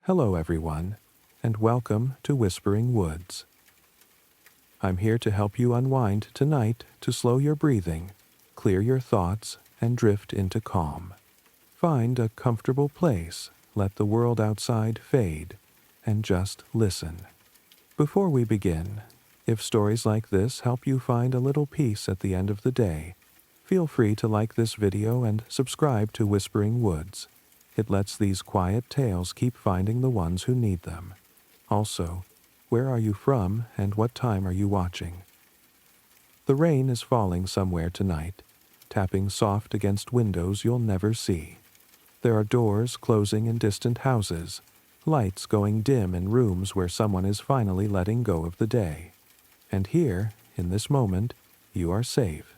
Hello everyone, and welcome to Whispering Woods. I'm here to help you unwind tonight to slow your breathing, clear your thoughts, and drift into calm. Find a comfortable place, let the world outside fade, and just listen. Before we begin, if stories like this help you find a little peace at the end of the day, feel free to like this video and subscribe to Whispering Woods. It lets these quiet tales keep finding the ones who need them. Also, where are you from and what time are you watching? The rain is falling somewhere tonight, tapping soft against windows you'll never see. There are doors closing in distant houses, lights going dim in rooms where someone is finally letting go of the day. And here, in this moment, you are safe.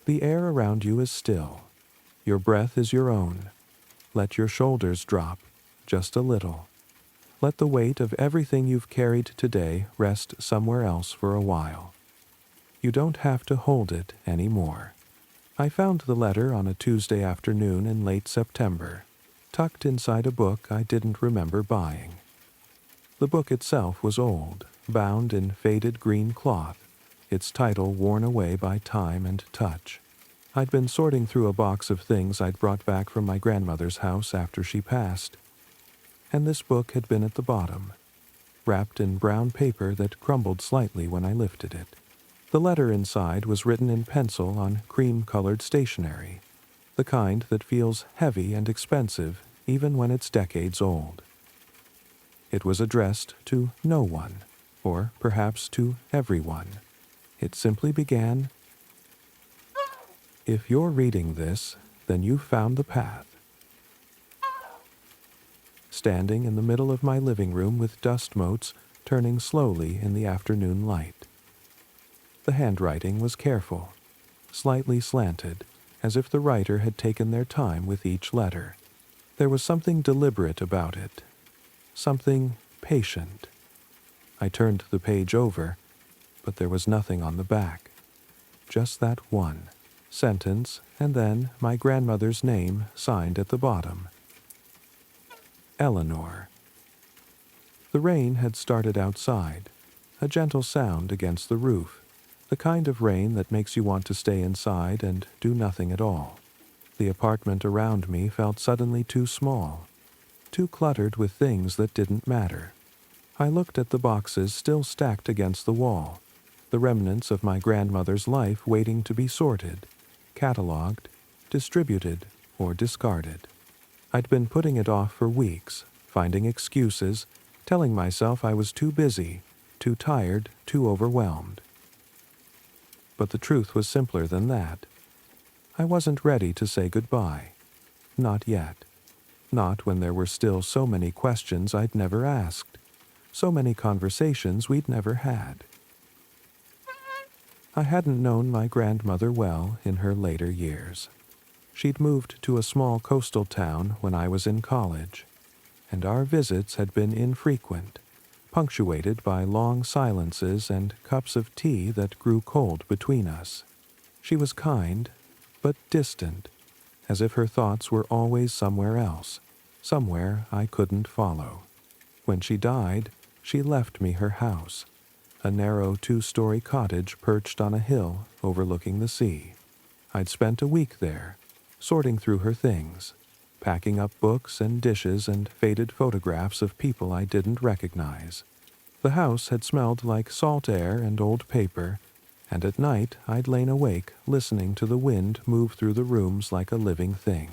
The air around you is still. Your breath is your own. Let your shoulders drop, just a little. Let the weight of everything you've carried today rest somewhere else for a while. You don't have to hold it anymore. I found the letter on a Tuesday afternoon in late September, tucked inside a book I didn't remember buying. The book itself was old, bound in faded green cloth, its title worn away by time and touch. I'd been sorting through a box of things I'd brought back from my grandmother's house after she passed, and this book had been at the bottom, wrapped in brown paper that crumbled slightly when I lifted it. The letter inside was written in pencil on cream-colored stationery, the kind that feels heavy and expensive even when it's decades old. It was addressed to no one, or perhaps to everyone. It simply began, "If you're reading this, then you've found the path." Standing in the middle of my living room with dust motes turning slowly in the afternoon light. The handwriting was careful, slightly slanted, as if the writer had taken their time with each letter. There was something deliberate about it, something patient. I turned the page over, but there was nothing on the back, just that one sentence, and then my grandmother's name signed at the bottom. Eleanor. The rain had started outside, a gentle sound against the roof, the kind of rain that makes you want to stay inside and do nothing at all. The apartment around me felt suddenly too small, too cluttered with things that didn't matter. I looked at the boxes still stacked against the wall, the remnants of my grandmother's life waiting to be sorted, catalogued, distributed, or discarded. I'd been putting it off for weeks, finding excuses, telling myself I was too busy, too tired, too overwhelmed. But the truth was simpler than that. I wasn't ready to say goodbye. Not yet. Not when there were still so many questions I'd never asked, so many conversations we'd never had. I hadn't known my grandmother well in her later years. She'd moved to a small coastal town when I was in college, and our visits had been infrequent, punctuated by long silences and cups of tea that grew cold between us. She was kind, but distant, as if her thoughts were always somewhere else, somewhere I couldn't follow. When she died, she left me her house, a narrow 2-story cottage perched on a hill overlooking the sea. I'd spent a week there, sorting through her things, packing up books and dishes and faded photographs of people I didn't recognize. The house had smelled like salt air and old paper, and at night I'd lain awake listening to the wind move through the rooms like a living thing.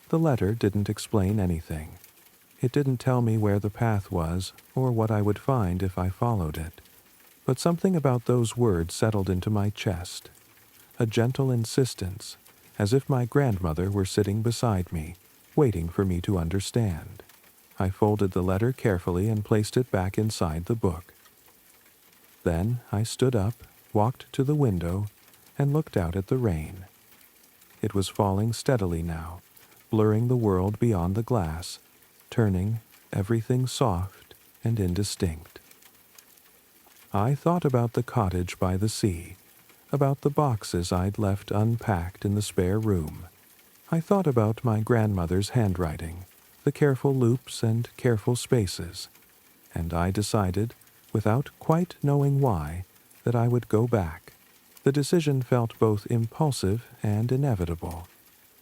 The letter didn't explain anything. It didn't tell me where the path was or what I would find if I followed it. But something about those words settled into my chest, a gentle insistence, as if my grandmother were sitting beside me, waiting for me to understand. I folded the letter carefully and placed it back inside the book. Then I stood up, walked to the window, and looked out at the rain. It was falling steadily now, blurring the world beyond the glass, turning everything soft and indistinct. I thought about the cottage by the sea, about the boxes I'd left unpacked in the spare room. I thought about my grandmother's handwriting, the careful loops and careful spaces, and I decided, without quite knowing why, that I would go back. The decision felt both impulsive and inevitable,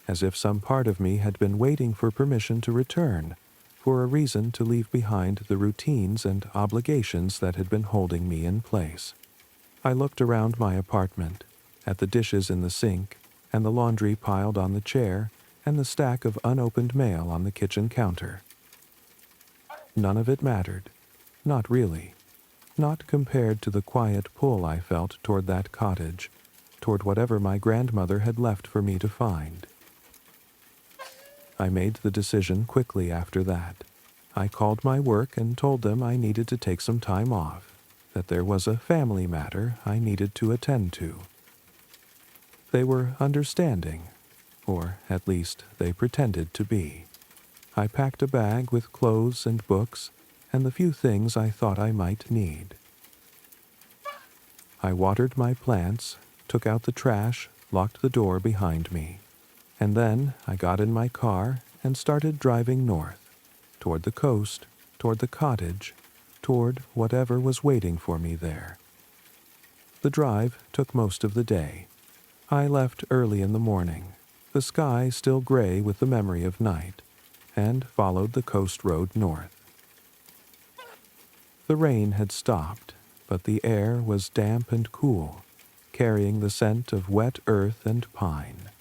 as if some part of me had been waiting for permission to return, for a reason to leave behind the routines and obligations that had been holding me in place. I looked around my apartment, at the dishes in the sink, and the laundry piled on the chair, and the stack of unopened mail on the kitchen counter. None of it mattered. Not really. Not compared to the quiet pull I felt toward that cottage, toward whatever my grandmother had left for me to find. I made the decision quickly after that. I called my work and told them I needed to take some time off, that there was a family matter I needed to attend to. They were understanding, or at least they pretended to be. I packed a bag with clothes and books and the few things I thought I might need. I watered my plants, took out the trash, locked the door behind me, and then I got in my car and started driving north, toward the coast, toward the cottage, toward whatever was waiting for me there. The drive took most of the day. I left early in the morning, the sky still gray with the memory of night, and followed the coast road north. The rain had stopped, but the air was damp and cool, carrying the scent of wet earth and pine.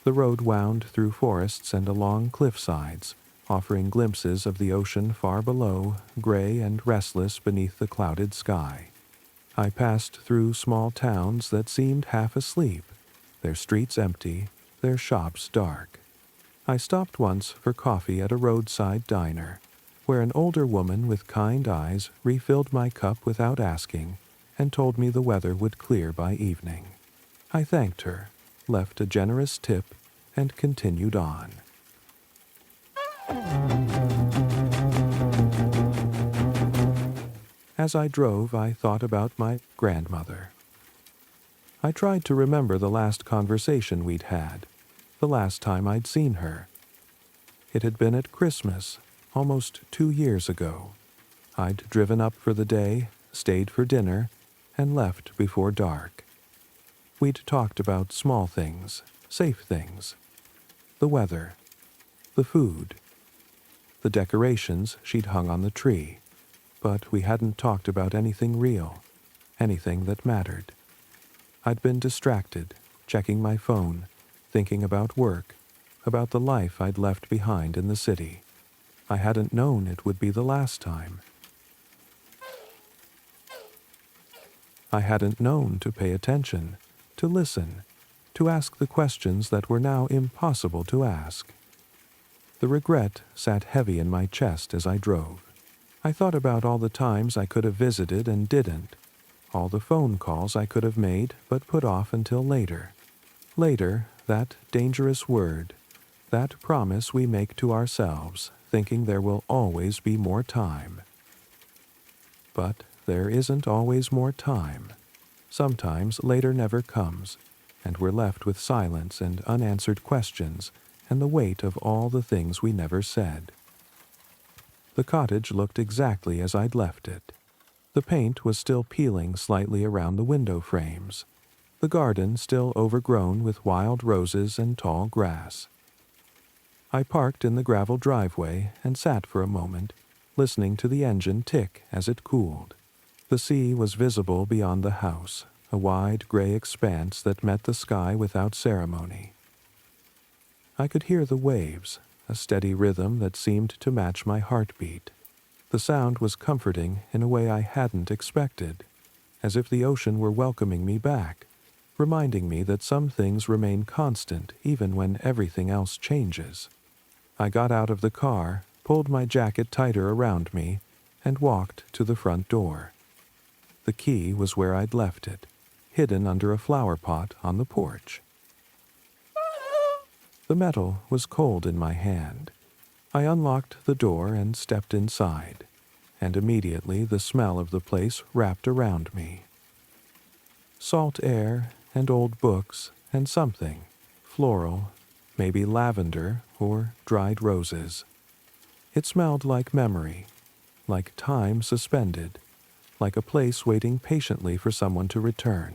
The road wound through forests and along cliff sides, offering glimpses of the ocean far below, gray and restless beneath the clouded sky. I passed through small towns that seemed half asleep, their streets empty, their shops dark. I stopped once for coffee at a roadside diner, where an older woman with kind eyes refilled my cup without asking and told me the weather would clear by evening. I thanked her, left a generous tip, and continued on. As I drove, I thought about my grandmother. I tried to remember the last conversation we'd had, the last time I'd seen her. It had been at Christmas, almost 2 years ago. I'd driven up for the day, stayed for dinner, and left before dark. We'd talked about small things, safe things, the weather, the food, the decorations she'd hung on the tree, but we hadn't talked about anything real, anything that mattered. I'd been distracted, checking my phone, thinking about work, about the life I'd left behind in the city. I hadn't known it would be the last time. I hadn't known to pay attention, to listen, to ask the questions that were now impossible to ask. The regret sat heavy in my chest as I drove. I thought about all the times I could have visited and didn't, all the phone calls I could have made but put off until later. Later, that dangerous word, that promise we make to ourselves, thinking there will always be more time. But there isn't always more time. Sometimes later never comes, and we're left with silence and unanswered questions and the weight of all the things we never said. The cottage looked exactly as I'd left it. The paint was still peeling slightly around the window frames, the garden still overgrown with wild roses and tall grass. I parked in the gravel driveway and sat for a moment, listening to the engine tick as it cooled. The sea was visible beyond the house, a wide gray expanse that met the sky without ceremony. I could hear the waves, a steady rhythm that seemed to match my heartbeat. The sound was comforting in a way I hadn't expected, as if the ocean were welcoming me back, reminding me that some things remain constant even when everything else changes. I got out of the car, pulled my jacket tighter around me, and walked to the front door. The key was where I'd left it, hidden under a flower pot on the porch. The metal was cold in my hand. I unlocked the door and stepped inside, and immediately the smell of the place wrapped around me. Salt air and old books and something, floral, maybe lavender or dried roses. It smelled like memory, like time suspended, like a place waiting patiently for someone to return.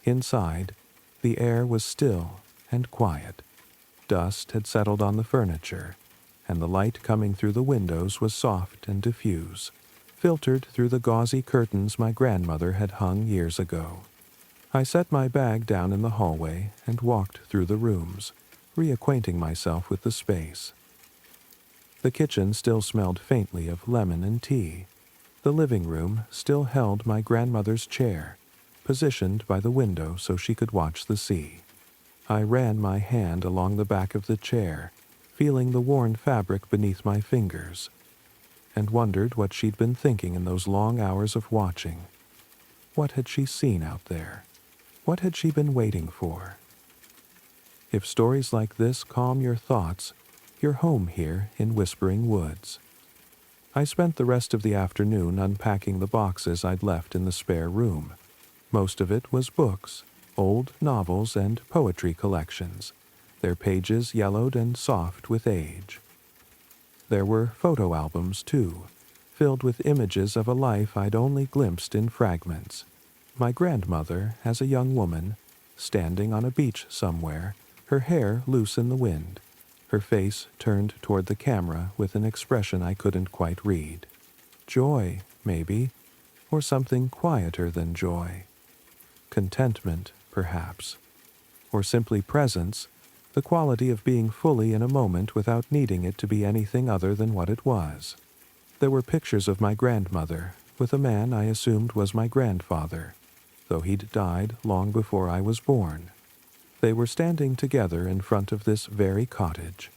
Inside, the air was still and quiet. Dust had settled on the furniture, and the light coming through the windows was soft and diffuse, filtered through the gauzy curtains my grandmother had hung years ago. I set my bag down in the hallway and walked through the rooms, reacquainting myself with the space. The kitchen still smelled faintly of lemon and tea. The living room still held my grandmother's chair, positioned by the window so she could watch the sea. I ran my hand along the back of the chair, feeling the worn fabric beneath my fingers, and wondered what she'd been thinking in those long hours of watching. What had she seen out there? What had she been waiting for? If stories like this calm your thoughts, you're home here in Whispering Woods. I spent the rest of the afternoon unpacking the boxes I'd left in the spare room. Most of it was books, old novels and poetry collections, their pages yellowed and soft with age. There were photo albums, too, filled with images of a life I'd only glimpsed in fragments. My grandmother, as a young woman, standing on a beach somewhere, her hair loose in the wind, her face turned toward the camera with an expression I couldn't quite read. Joy, maybe, or something quieter than joy. Contentment, perhaps, or simply presence, the quality of being fully in a moment without needing it to be anything other than what it was. There were pictures of my grandmother, with a man I assumed was my grandfather, though he'd died long before I was born. They were standing together in front of this very cottage,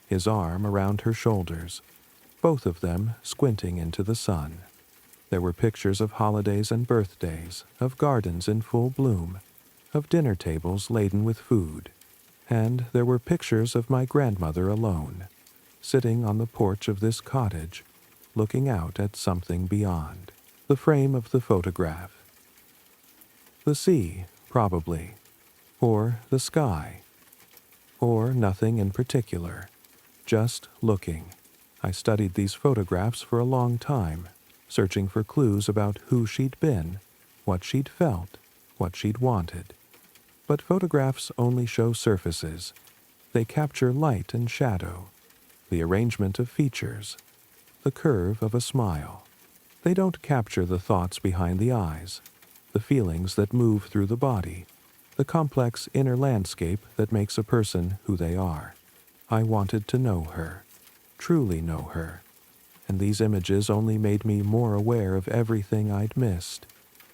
his arm around her shoulders, both of them squinting into the sun. There were pictures of holidays and birthdays, of gardens in full bloom, of dinner tables laden with food, and there were pictures of my grandmother alone, sitting on the porch of this cottage, looking out at something beyond. The frame of the photograph. The sea, probably, or the sky, or nothing in particular, just looking. I studied these photographs for a long time, searching for clues about who she'd been, what she'd felt, what she'd wanted. But photographs only show surfaces. They capture light and shadow, the arrangement of features, the curve of a smile. They don't capture the thoughts behind the eyes, the feelings that move through the body, the complex inner landscape that makes a person who they are. I wanted to know her, truly know her, and these images only made me more aware of everything I'd missed,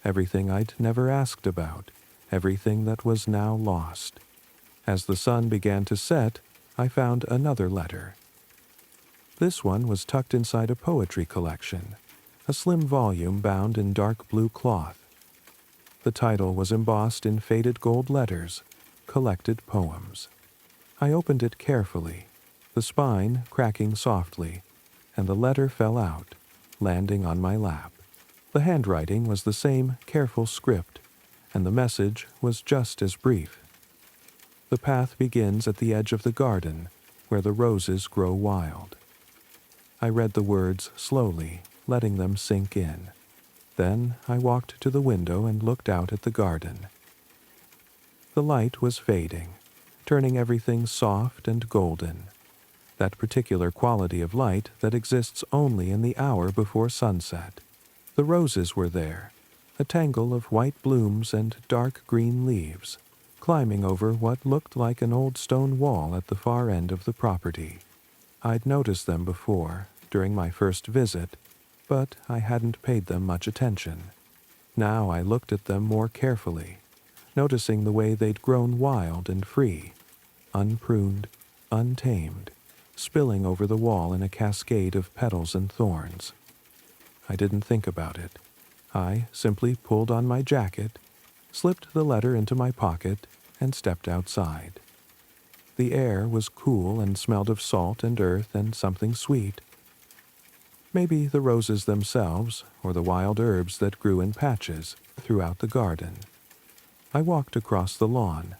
everything I'd never asked about, everything that was now lost. As the sun began to set, I found another letter. This one was tucked inside a poetry collection, a slim volume bound in dark blue cloth. The title was embossed in faded gold letters, Collected Poems. I opened it carefully, the spine cracking softly, and the letter fell out, landing on my lap. The handwriting was the same careful script, and the message was just as brief. The path begins at the edge of the garden, where the roses grow wild. I read the words slowly, letting them sink in. Then I walked to the window and looked out at the garden. The light was fading, turning everything soft and golden. That particular quality of light that exists only in the hour before sunset. The roses were there, a tangle of white blooms and dark green leaves, climbing over what looked like an old stone wall at the far end of the property. I'd noticed them before, during my first visit, but I hadn't paid them much attention. Now I looked at them more carefully, noticing the way they'd grown wild and free, unpruned, untamed, spilling over the wall in a cascade of petals and thorns. I didn't think about it. I simply pulled on my jacket, slipped the letter into my pocket, and stepped outside. The air was cool and smelled of salt and earth and something sweet. Maybe the roses themselves, or the wild herbs that grew in patches throughout the garden. I walked across the lawn,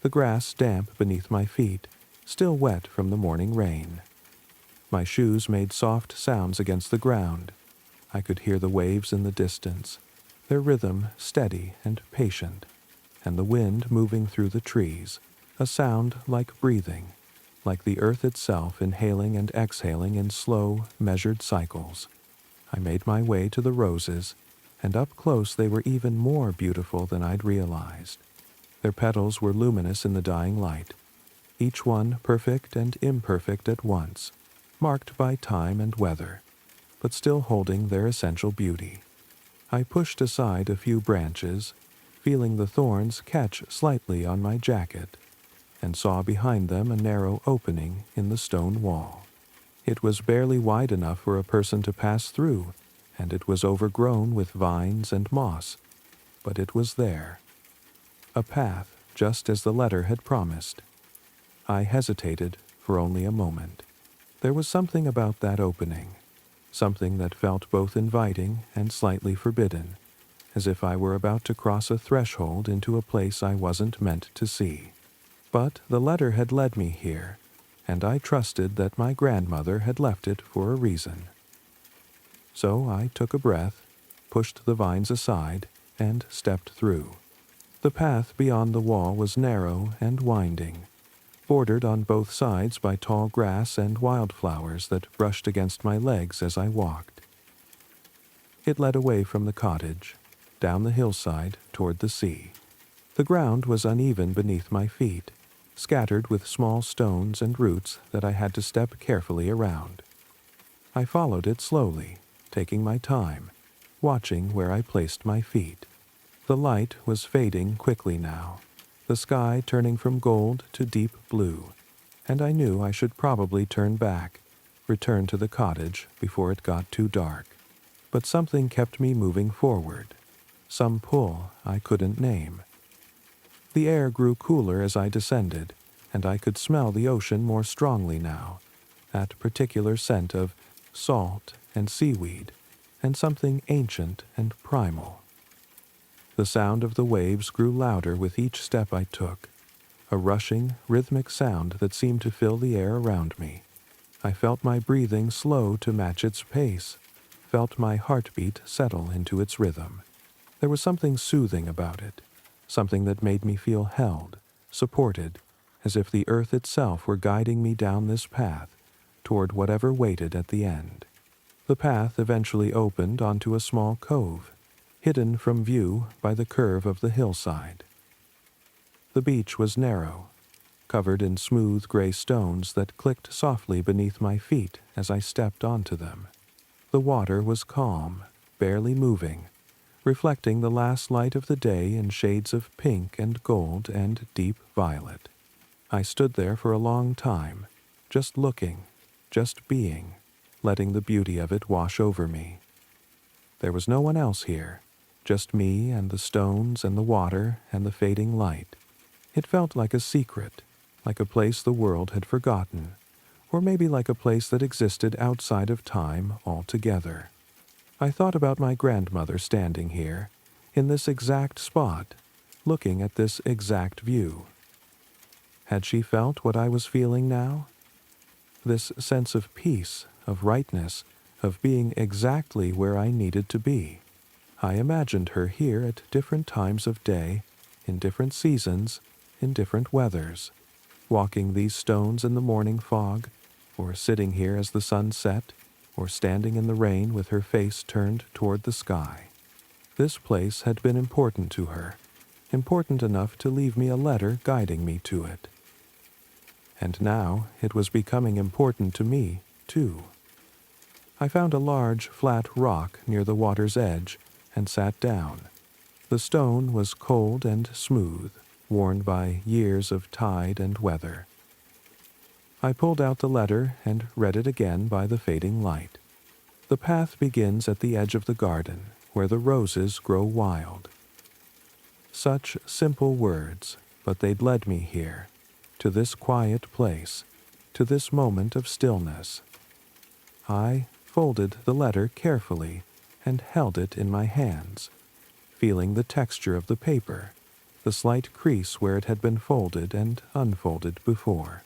the grass damp beneath my feet, still wet from the morning rain. My shoes made soft sounds against the ground. I could hear the waves in the distance, their rhythm steady and patient, and the wind moving through the trees, a sound like breathing, like the earth itself inhaling and exhaling in slow, measured cycles. I made my way to the roses, and up close they were even more beautiful than I'd realized. Their petals were luminous in the dying light, each one perfect and imperfect at once, marked by time and weather, but still holding their essential beauty. I pushed aside a few branches, feeling the thorns catch slightly on my jacket, and saw behind them a narrow opening in the stone wall. It was barely wide enough for a person to pass through, and it was overgrown with vines and moss, but it was there. A path, just as the letter had promised. I hesitated for only a moment. There was something about that opening, something that felt both inviting and slightly forbidden, as if I were about to cross a threshold into a place I wasn't meant to see. But the letter had led me here, and I trusted that my grandmother had left it for a reason. So I took a breath, pushed the vines aside, and stepped through. The path beyond the wall was narrow and winding, bordered on both sides by tall grass and wildflowers that brushed against my legs as I walked. It led away from the cottage, down the hillside toward the sea. The ground was uneven beneath my feet, scattered with small stones and roots that I had to step carefully around. I followed it slowly, taking my time, watching where I placed my feet. The light was fading quickly now, the sky turning from gold to deep blue, and I knew I should probably turn back, return to the cottage before it got too dark. But something kept me moving forward, some pull I couldn't name. The air grew cooler as I descended, and I could smell the ocean more strongly now, that particular scent of salt and seaweed, and something ancient and primal. The sound of the waves grew louder with each step I took, a rushing, rhythmic sound that seemed to fill the air around me. I felt my breathing slow to match its pace, felt my heartbeat settle into its rhythm. There was something soothing about it, something that made me feel held, supported, as if the earth itself were guiding me down this path, toward whatever waited at the end. The path eventually opened onto a small cove, hidden from view by the curve of the hillside. The beach was narrow, covered in smooth gray stones that clicked softly beneath my feet as I stepped onto them. The water was calm, barely moving, reflecting the last light of the day in shades of pink and gold and deep violet. I stood there for a long time, just looking, just being, letting the beauty of it wash over me. There was no one else here, just me and the stones and the water and the fading light. It felt like a secret, like a place the world had forgotten, or maybe like a place that existed outside of time altogether. I thought about my grandmother standing here, in this exact spot, looking at this exact view. Had she felt what I was feeling now? This sense of peace, of rightness, of being exactly where I needed to be. I imagined her here at different times of day, in different seasons, in different weathers, walking these stones in the morning fog, or sitting here as the sun set, or standing in the rain with her face turned toward the sky. This place had been important to her, important enough to leave me a letter guiding me to it. And now it was becoming important to me, too. I found a large, flat rock near the water's edge and sat down. The stone was cold and smooth, worn by years of tide and weather. I pulled out the letter and read it again by the fading light. The path begins at the edge of the garden, where the roses grow wild. Such simple words, but they'd led me here, to this quiet place, to this moment of stillness. I folded the letter carefully and held it in my hands, feeling the texture of the paper, the slight crease where it had been folded and unfolded before.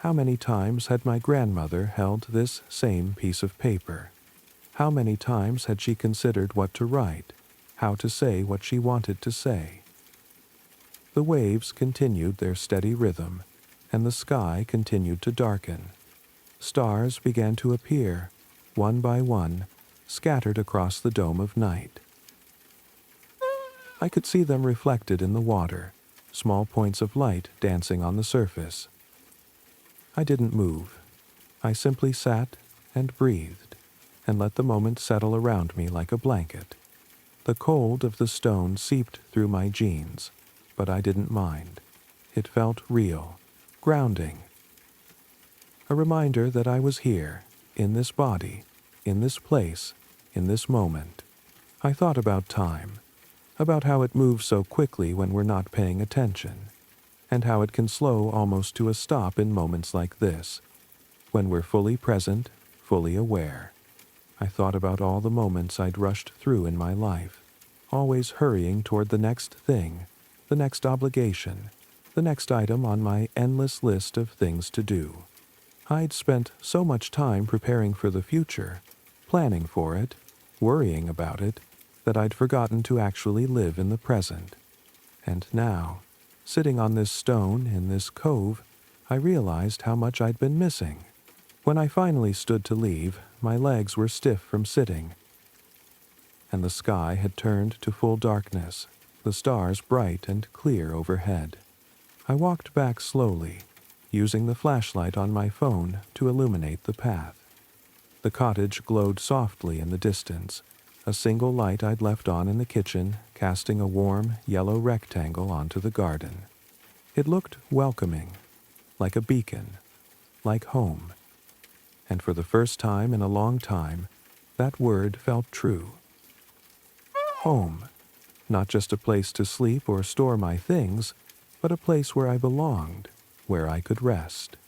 How many times had my grandmother held this same piece of paper? How many times had she considered what to write, how to say what she wanted to say? The waves continued their steady rhythm, and the sky continued to darken. Stars began to appear, one by one, scattered across the dome of night. I could see them reflected in the water, small points of light dancing on the surface. I didn't move. I simply sat and breathed, and let the moment settle around me like a blanket. The cold of the stone seeped through my jeans, but I didn't mind. It felt real, grounding. A reminder that I was here, in this body, in this place, in this moment. I thought about time, about how it moves so quickly when we're not paying attention, and how it can slow almost to a stop in moments like this, when we're fully present, fully aware. I thought about all the moments I'd rushed through in my life, always hurrying toward the next thing, the next obligation, the next item on my endless list of things to do. I'd spent so much time preparing for the future, planning for it, worrying about it, that I'd forgotten to actually live in the present. And now, sitting on this stone in this cove, I realized how much I'd been missing. When I finally stood to leave, my legs were stiff from sitting, and the sky had turned to full darkness, the stars bright and clear overhead. I walked back slowly, using the flashlight on my phone to illuminate the path. The cottage glowed softly in the distance, a single light I'd left on in the kitchen casting a warm, yellow rectangle onto the garden. It looked welcoming, like a beacon, like home. And for the first time in a long time, that word felt true. Home. Not just a place to sleep or store my things, but a place where I belonged, where I could rest.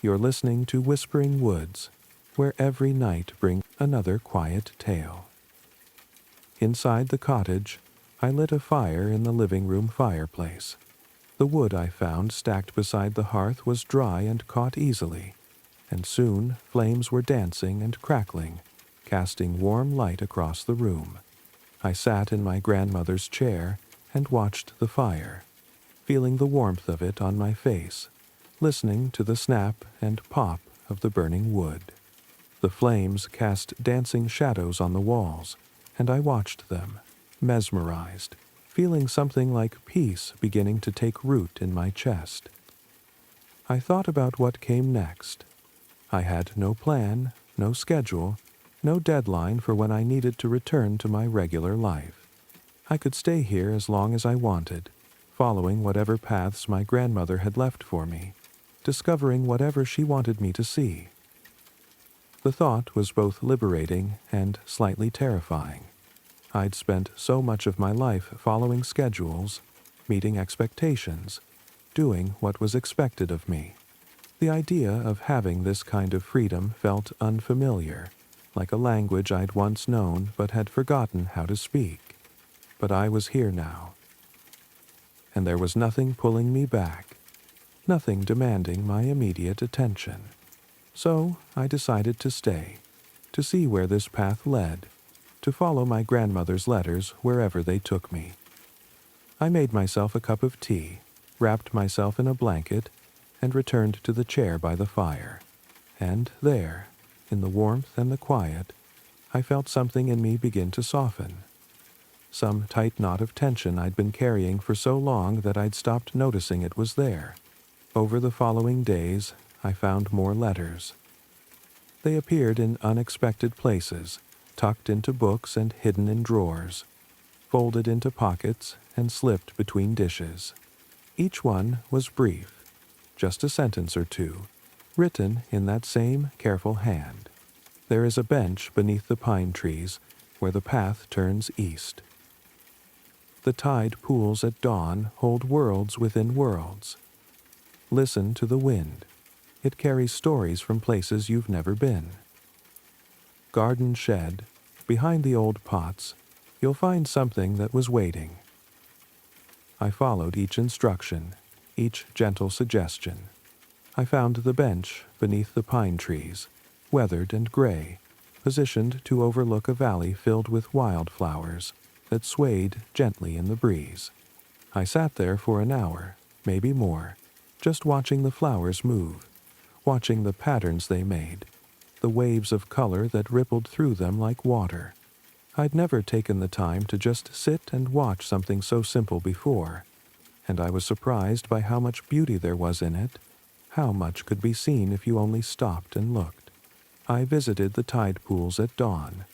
You're listening to Whispering Woods, where every night brings another quiet tale. Inside the cottage, I lit a fire in the living room fireplace. The wood I found stacked beside the hearth was dry and caught easily, and soon flames were dancing and crackling, casting warm light across the room. I sat in my grandmother's chair and watched the fire, feeling the warmth of it on my face, listening to the snap and pop of the burning wood. The flames cast dancing shadows on the walls, and I watched them, mesmerized, feeling something like peace beginning to take root in my chest. I thought about what came next. I had no plan, no schedule, no deadline for when I needed to return to my regular life. I could stay here as long as I wanted, following whatever paths my grandmother had left for me, discovering whatever she wanted me to see. The thought was both liberating and slightly terrifying. I'd spent so much of my life following schedules, meeting expectations, doing what was expected of me. The idea of having this kind of freedom felt unfamiliar, like a language I'd once known but had forgotten how to speak. But I was here now, and there was nothing pulling me back, nothing demanding my immediate attention. So I decided to stay, to see where this path led, to follow my grandmother's letters wherever they took me. I made myself a cup of tea, wrapped myself in a blanket, and returned to the chair by the fire. And there, in the warmth and the quiet, I felt something in me begin to soften. Some tight knot of tension I'd been carrying for so long that I'd stopped noticing it was there. Over the following days, I found more letters. They appeared in unexpected places, tucked into books and hidden in drawers, folded into pockets and slipped between dishes. Each one was brief, just a sentence or two, written in that same careful hand. There is a bench beneath the pine trees where the path turns east. The tide pools at dawn hold worlds within worlds. Listen to the wind. It carries stories from places you've never been. Garden shed, behind the old pots, you'll find something that was waiting. I followed each instruction, each gentle suggestion. I found the bench beneath the pine trees, weathered and gray, positioned to overlook a valley filled with wildflowers that swayed gently in the breeze. I sat there for an hour, maybe more, just watching the flowers move, watching the patterns they made, the waves of color that rippled through them like water. I'd never taken the time to just sit and watch something so simple before, and I was surprised by how much beauty there was in it, how much could be seen if you only stopped and looked. I visited the tide pools at dawn,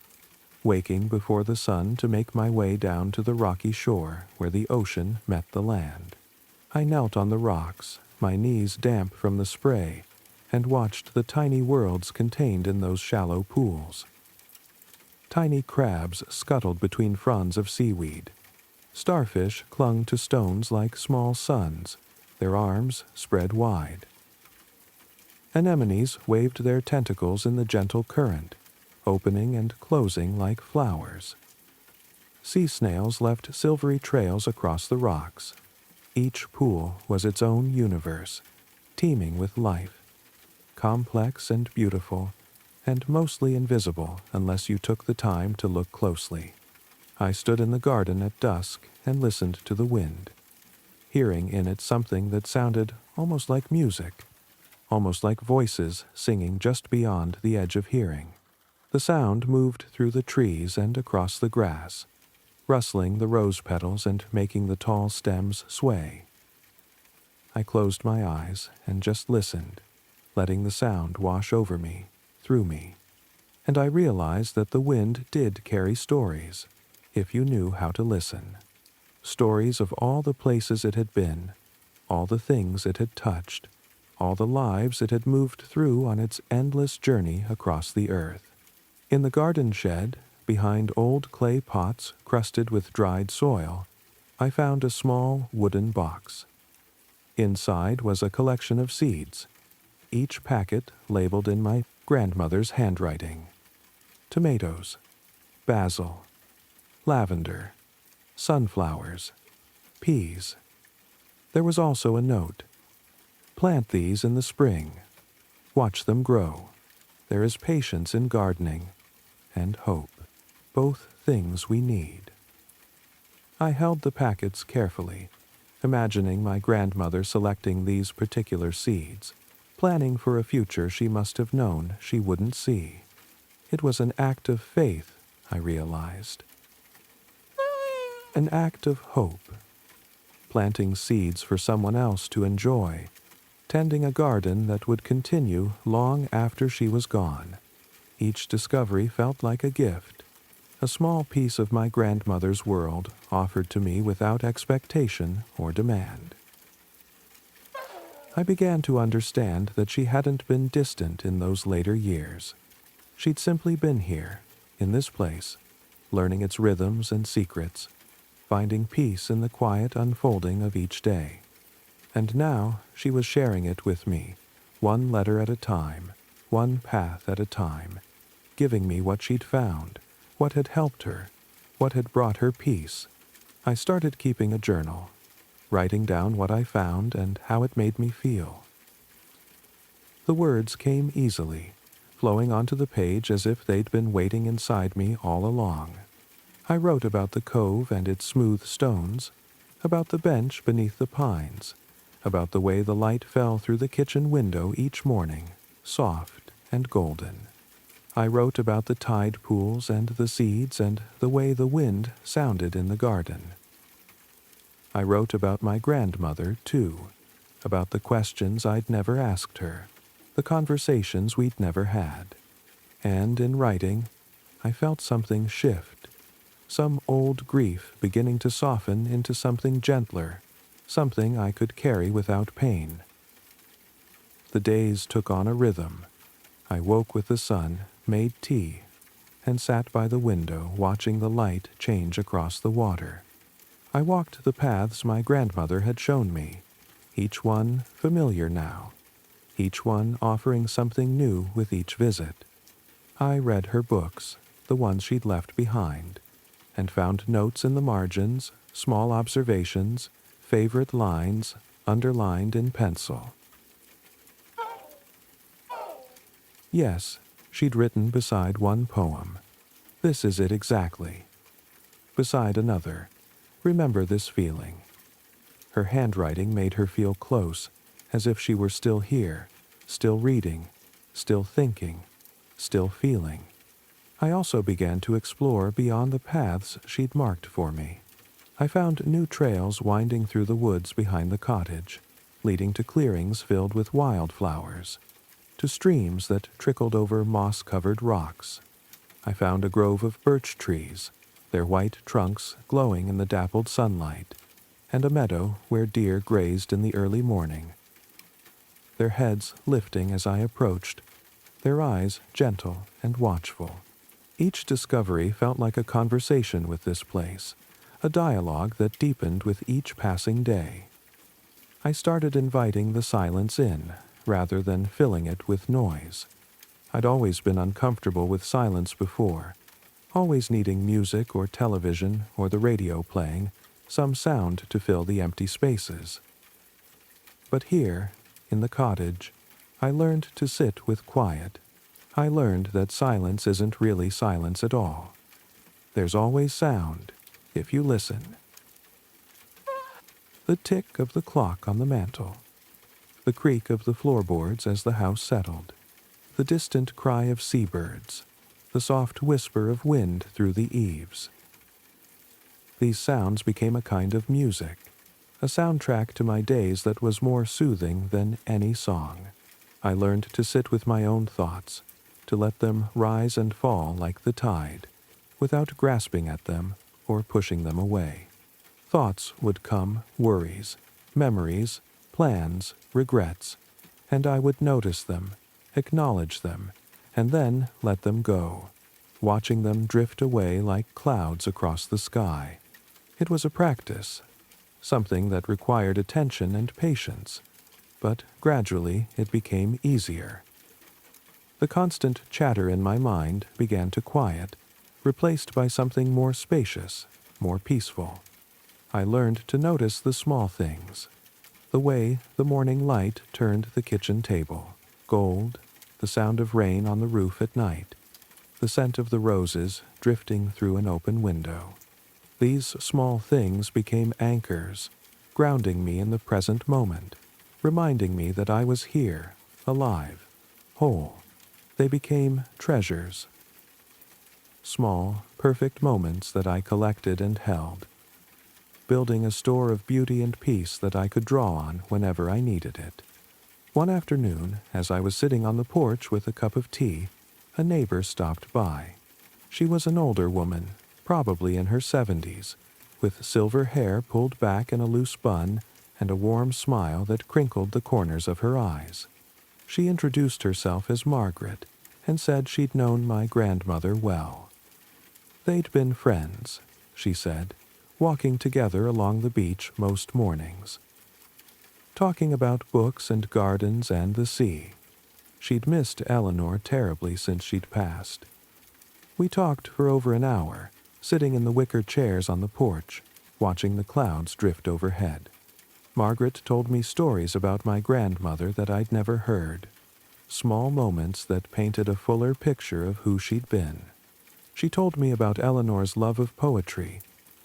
waking before the sun to make my way down to the rocky shore where the ocean met the land. I knelt on the rocks, my knees damp from the spray, and watched the tiny worlds contained in those shallow pools. Tiny crabs scuttled between fronds of seaweed. Starfish clung to stones like small suns, their arms spread wide. Anemones waved their tentacles in the gentle current, opening and closing like flowers. Sea snails left silvery trails across the rocks. Each pool was its own universe, teeming with life, complex and beautiful, and mostly invisible unless you took the time to look closely. I stood in the garden at dusk and listened to the wind, hearing in it something that sounded almost like music, almost like voices singing just beyond the edge of hearing. The sound moved through the trees and across the grass, rustling the rose petals and making the tall stems sway. I closed my eyes and just listened, letting the sound wash over me, through me. And I realized that the wind did carry stories, if you knew how to listen. Stories of all the places it had been, all the things it had touched, all the lives it had moved through on its endless journey across the earth. In the garden shed, behind old clay pots crusted with dried soil, I found a small wooden box. Inside was a collection of seeds, each packet labeled in my grandmother's handwriting. Tomatoes, basil, lavender, sunflowers, peas. There was also a note. Plant these in the spring. Watch them grow. There is patience in gardening and hope, both things we need. I held the packets carefully, imagining my grandmother selecting these particular seeds, planning for a future she must have known she wouldn't see. It was an act of faith, I realized. An act of hope. Planting seeds for someone else to enjoy, tending a garden that would continue long after she was gone. Each discovery felt like a gift, a small piece of my grandmother's world offered to me without expectation or demand. I began to understand that she hadn't been distant in those later years. She'd simply been here, in this place, learning its rhythms and secrets, finding peace in the quiet unfolding of each day. And now she was sharing it with me, one letter at a time, one path at a time, giving me what she'd found, what had helped her, what had brought her peace. I started keeping a journal, writing down what I found and how it made me feel. The words came easily, flowing onto the page as if they'd been waiting inside me all along. I wrote about the cove and its smooth stones, about the bench beneath the pines, about the way the light fell through the kitchen window each morning, soft and golden. I wrote about the tide pools and the seeds and the way the wind sounded in the garden. I wrote about my grandmother, too, about the questions I'd never asked her, the conversations we'd never had. And in writing, I felt something shift, some old grief beginning to soften into something gentler, something I could carry without pain. The days took on a rhythm. I woke with the sun, made tea, and sat by the window watching the light change across the water. I walked the paths my grandmother had shown me, each one familiar now, each one offering something new with each visit. I read her books, the ones she'd left behind, and found notes in the margins, small observations, favorite lines underlined in pencil. Yes, she'd written beside one poem, "This is it exactly." Beside another, "Remember this feeling." Her handwriting made her feel close, as if she were still here, still reading, still thinking, still feeling. I also began to explore beyond the paths she'd marked for me. I found new trails winding through the woods behind the cottage, leading to clearings filled with wildflowers, to streams that trickled over moss-covered rocks. I found a grove of birch trees, their white trunks glowing in the dappled sunlight, and a meadow where deer grazed in the early morning, their heads lifting as I approached, their eyes gentle and watchful. Each discovery felt like a conversation with this place, a dialogue that deepened with each passing day. I started inviting the silence in, rather than filling it with noise. I'd always been uncomfortable with silence before, always needing music or television or the radio playing, some sound to fill the empty spaces. But here, in the cottage, I learned to sit with quiet. I learned that silence isn't really silence at all. There's always sound, if you listen. The tick of the clock on the mantel, the creak of the floorboards as the house settled, the distant cry of seabirds, the soft whisper of wind through the eaves. These sounds became a kind of music, a soundtrack to my days that was more soothing than any song. I learned to sit with my own thoughts, to let them rise and fall like the tide, without grasping at them or pushing them away. Thoughts would come, worries, memories, plans, regrets, and I would notice them, acknowledge them, and then let them go, watching them drift away like clouds across the sky. It was a practice, something that required attention and patience, but gradually it became easier. The constant chatter in my mind began to quiet, replaced by something more spacious, more peaceful. I learned to notice the small things, the way the morning light turned the kitchen table, gold, the sound of rain on the roof at night, the scent of the roses drifting through an open window. These small things became anchors, grounding me in the present moment, reminding me that I was here, alive, whole. They became treasures, small, perfect moments that I collected and held, building a store of beauty and peace that I could draw on whenever I needed it. One afternoon, as I was sitting on the porch with a cup of tea, a neighbor stopped by. She was an older woman, probably in her 70s, with silver hair pulled back in a loose bun and a warm smile that crinkled the corners of her eyes. She introduced herself as Margaret and said she'd known my grandmother well. They'd been friends, she said, walking together along the beach most mornings, talking about books and gardens and the sea. She'd missed Eleanor terribly since she'd passed. We talked for over an hour, sitting in the wicker chairs on the porch, watching the clouds drift overhead. Margaret told me stories about my grandmother that I'd never heard, small moments that painted a fuller picture of who she'd been. She told me about Eleanor's love of poetry,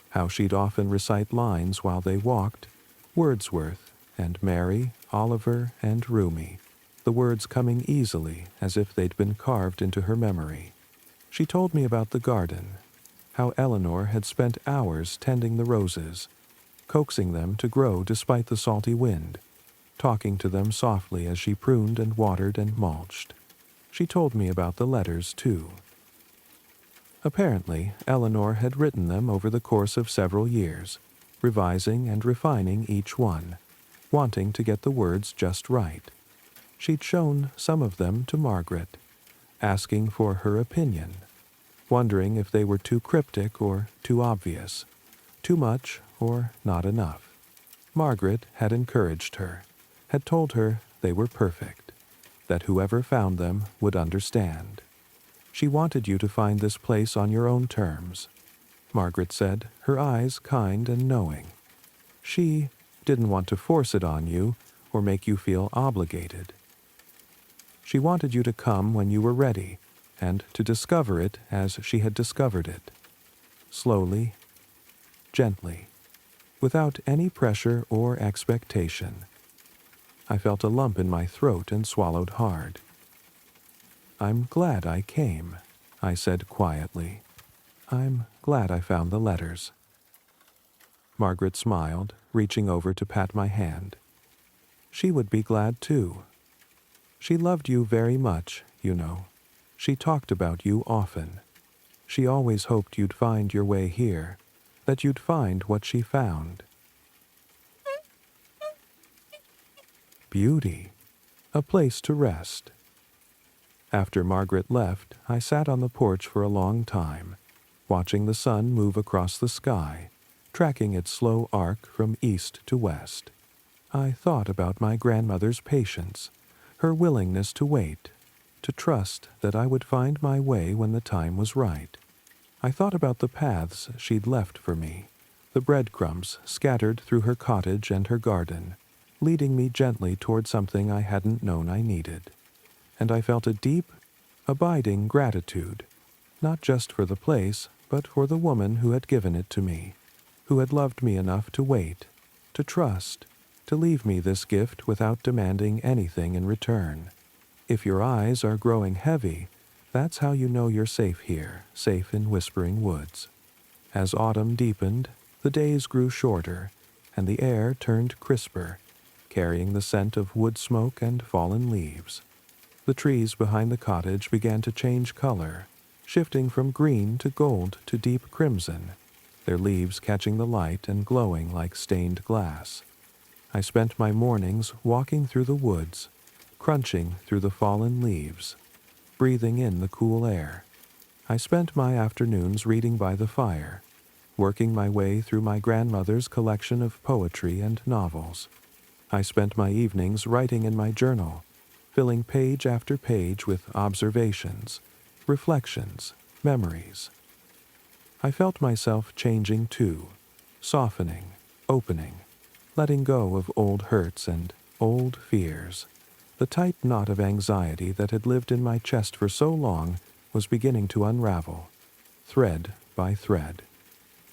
how she'd often recite lines while they walked, Wordsworth and Mary, Oliver, and Rumi, the words coming easily as if they'd been carved into her memory. She told me about the garden, how Eleanor had spent hours tending the roses, coaxing them to grow despite the salty wind, talking to them softly as she pruned and watered and mulched. She told me about the letters, too. Apparently, Eleanor had written them over the course of several years, revising and refining each one, wanting to get the words just right. She'd shown some of them to Margaret, asking for her opinion, wondering if they were too cryptic or too obvious, too much or not enough. Margaret had encouraged her, had told her they were perfect, that whoever found them would understand. She wanted you to find this place on your own terms, Margaret said, her eyes kind and knowing. She didn't want to force it on you or make you feel obligated. She wanted you to come when you were ready, and to discover it as she had discovered it. Slowly, gently, without any pressure or expectation. I felt a lump in my throat and swallowed hard. "I'm glad I came," I said quietly. "I'm glad I found the letters." Margaret smiled, reaching over to pat my hand. She would be glad too. She loved you very much, you know. She talked about you often. She always hoped you'd find your way here, that you'd find what she found. Beauty. A place to rest. After Margaret left, I sat on the porch for a long time, watching the sun move across the sky, tracking its slow arc from east to west. I thought about my grandmother's patience, her willingness to wait, to trust that I would find my way when the time was right. I thought about the paths she'd left for me, the breadcrumbs scattered through her cottage and her garden, leading me gently toward something I hadn't known I needed. And I felt a deep, abiding gratitude, not just for the place, but for the woman who had given it to me, who had loved me enough to wait, to trust, to leave me this gift without demanding anything in return. If your eyes are growing heavy, that's how you know you're safe here, safe in Whispering Woods. As autumn deepened, the days grew shorter, and the air turned crisper, carrying the scent of wood smoke and fallen leaves. The trees behind the cottage began to change color, shifting from green to gold to deep crimson, their leaves catching the light and glowing like stained glass. I spent my mornings walking through the woods, crunching through the fallen leaves, breathing in the cool air. I spent my afternoons reading by the fire, working my way through my grandmother's collection of poetry and novels. I spent my evenings writing in my journal, filling page after page with observations, reflections, memories. I felt myself changing too, softening, opening, letting go of old hurts and old fears. The tight knot of anxiety that had lived in my chest for so long was beginning to unravel, thread by thread.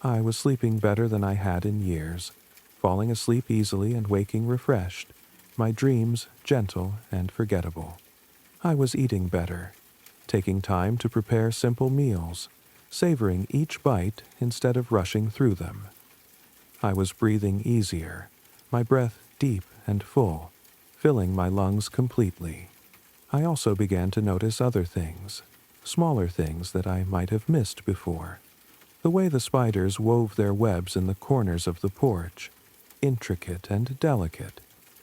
I was sleeping better than I had in years, falling asleep easily and waking refreshed, my dreams gentle and forgettable. I was eating better, taking time to prepare simple meals, savoring each bite instead of rushing through them. I was breathing easier, my breath deep and full, filling my lungs completely. I also began to notice other things, smaller things that I might have missed before. The way the spiders wove their webs in the corners of the porch, intricate and delicate,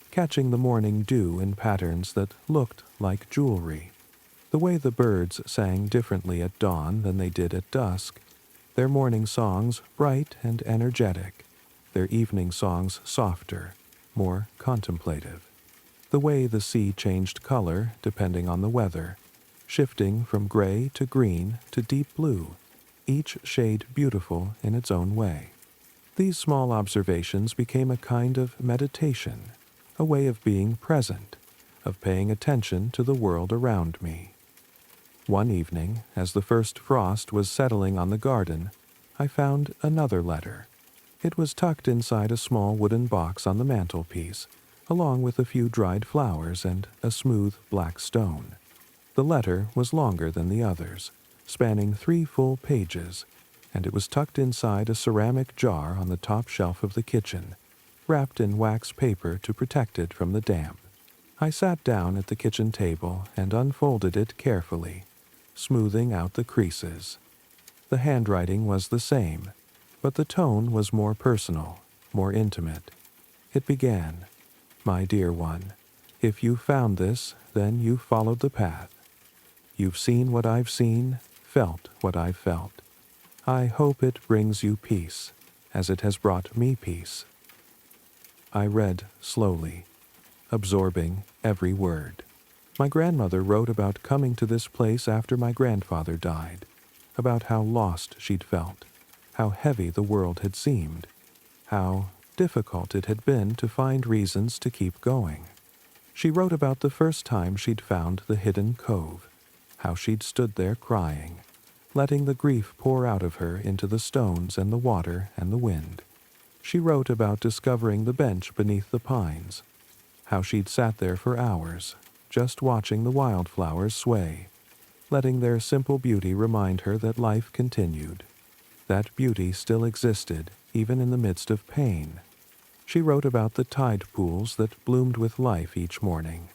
catching the morning dew in patterns that looked like jewelry. The way the birds sang differently at dawn than they did at dusk, their morning songs bright and energetic, their evening songs softer, more contemplative. The way the sea changed color depending on the weather, shifting from gray to green to deep blue, each shade beautiful in its own way. These small observations became a kind of meditation, a way of being present, of paying attention to the world around me. One evening, as the first frost was settling on the garden, I found another letter. It was tucked inside a small wooden box on the mantelpiece, along with a few dried flowers and a smooth black stone. The letter was longer than the others, spanning 3 full pages, and it was tucked inside a ceramic jar on the top shelf of the kitchen, wrapped in wax paper to protect it from the damp. I sat down at the kitchen table and unfolded it carefully, smoothing out the creases. The handwriting was the same, but the tone was more personal, more intimate. It began, "My dear one, if you found this, then you followed the path. You've seen what I've seen, felt what I've felt. I hope it brings you peace, as it has brought me peace." I read slowly, absorbing every word. My grandmother wrote about coming to this place after my grandfather died, about how lost she'd felt, how heavy the world had seemed, how difficult it had been to find reasons to keep going. She wrote about the first time she'd found the hidden cove, how she'd stood there crying, letting the grief pour out of her into the stones and the water and the wind. She wrote about discovering the bench beneath the pines, how she'd sat there for hours, just watching the wildflowers sway, letting their simple beauty remind her that life continued. That beauty still existed, even in the midst of pain. She wrote about the tide pools that bloomed with life each morning,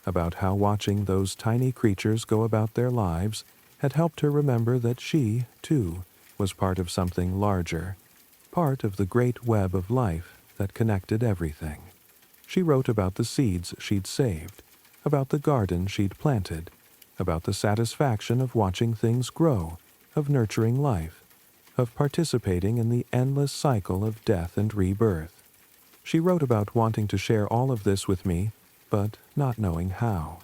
about how watching those tiny creatures go about their lives had helped her remember that she, too, was part of something larger, part of the great web of life that connected everything. She wrote about the seeds she'd saved, about the garden she'd planted, about the satisfaction of watching things grow, of nurturing life, of participating in the endless cycle of death and rebirth. She wrote about wanting to share all of this with me, but not knowing how.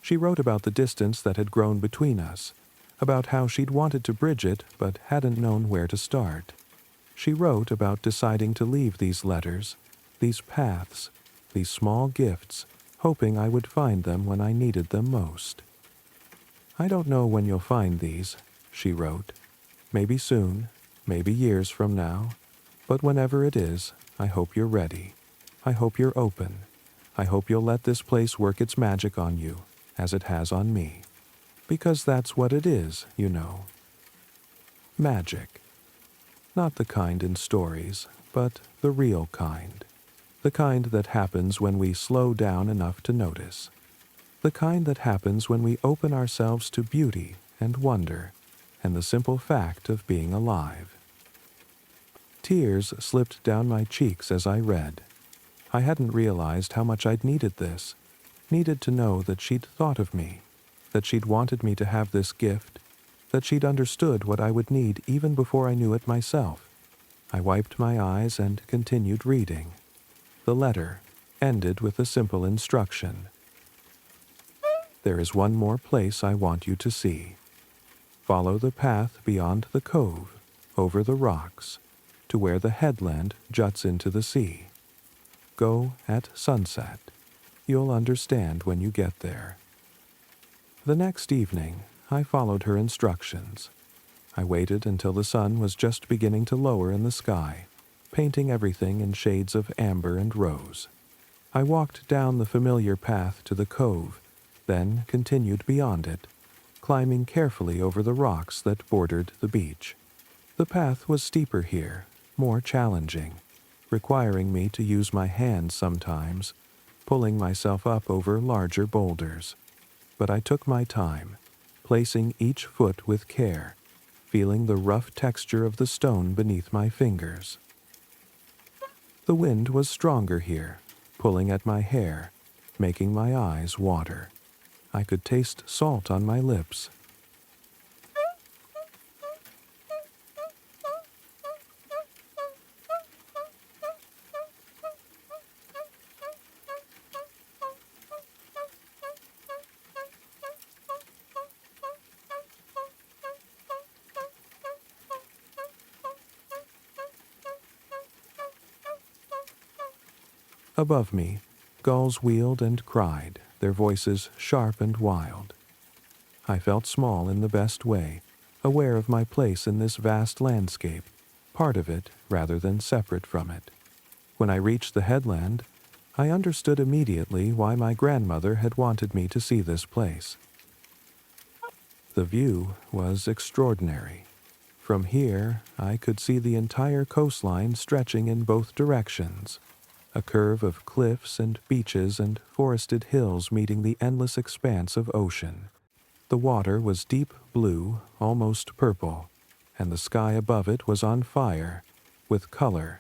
She wrote about the distance that had grown between us, about how she'd wanted to bridge it but hadn't known where to start. She wrote about deciding to leave these letters, these paths, these small gifts, hoping I would find them when I needed them most. "I don't know when you'll find these," she wrote. "Maybe soon, maybe years from now, but whenever it is, I hope you're ready. I hope you're open. I hope you'll let this place work its magic on you, as it has on me. Because that's what it is, you know. Magic. Not the kind in stories, but the real kind. The kind that happens when we slow down enough to notice. The kind that happens when we open ourselves to beauty and wonder, and the simple fact of being alive." Tears slipped down my cheeks as I read. I hadn't realized how much I'd needed this, needed to know that she'd thought of me, that she'd wanted me to have this gift, that she'd understood what I would need even before I knew it myself. I wiped my eyes and continued reading. The letter ended with a simple instruction. "There is one more place I want you to see. Follow the path beyond the cove, over the rocks, to where the headland juts into the sea. Go at sunset. You'll understand when you get there." The next evening, I followed her instructions. I waited until the sun was just beginning to lower in the sky, painting everything in shades of amber and rose. I walked down the familiar path to the cove, then continued beyond it, climbing carefully over the rocks that bordered the beach. The path was steeper here, more challenging, requiring me to use my hands sometimes, pulling myself up over larger boulders. But I took my time, placing each foot with care, feeling the rough texture of the stone beneath my fingers. The wind was stronger here, pulling at my hair, making my eyes water. I could taste salt on my lips. Above me, gulls wheeled and cried, their voices sharp and wild. I felt small in the best way, aware of my place in this vast landscape, part of it rather than separate from it. When I reached the headland, I understood immediately why my grandmother had wanted me to see this place. The view was extraordinary. From here, I could see the entire coastline stretching in both directions, a curve of cliffs and beaches and forested hills meeting the endless expanse of ocean. The water was deep blue, almost purple, and the sky above it was on fire, with color,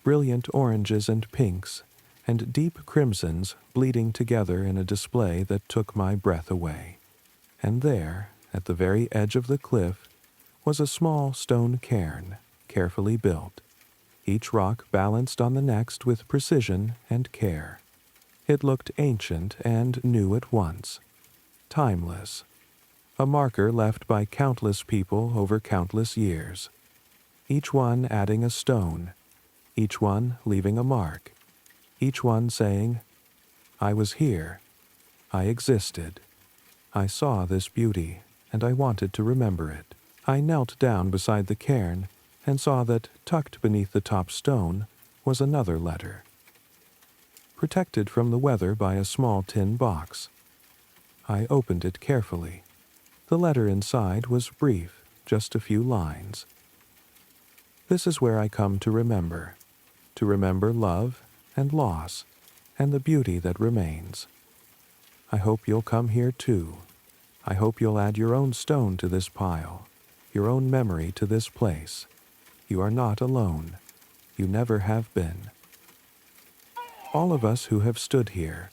brilliant oranges and pinks, and deep crimsons bleeding together in a display that took my breath away. And there, at the very edge of the cliff, was a small stone cairn, carefully built, each rock balanced on the next with precision and care. It looked ancient and new at once, timeless, a marker left by countless people over countless years, each one adding a stone, each one leaving a mark, each one saying, I was here. I existed. I saw this beauty, and I wanted to remember it. I knelt down beside the cairn and saw that tucked beneath the top stone was another letter, protected from the weather by a small tin box. I opened it carefully. The letter inside was brief, just a few lines. This is where I come to remember love and loss, and the beauty that remains. I hope you'll come here too. I hope you'll add your own stone to this pile, your own memory to this place. You are not alone. You never have been. All of us who have stood here,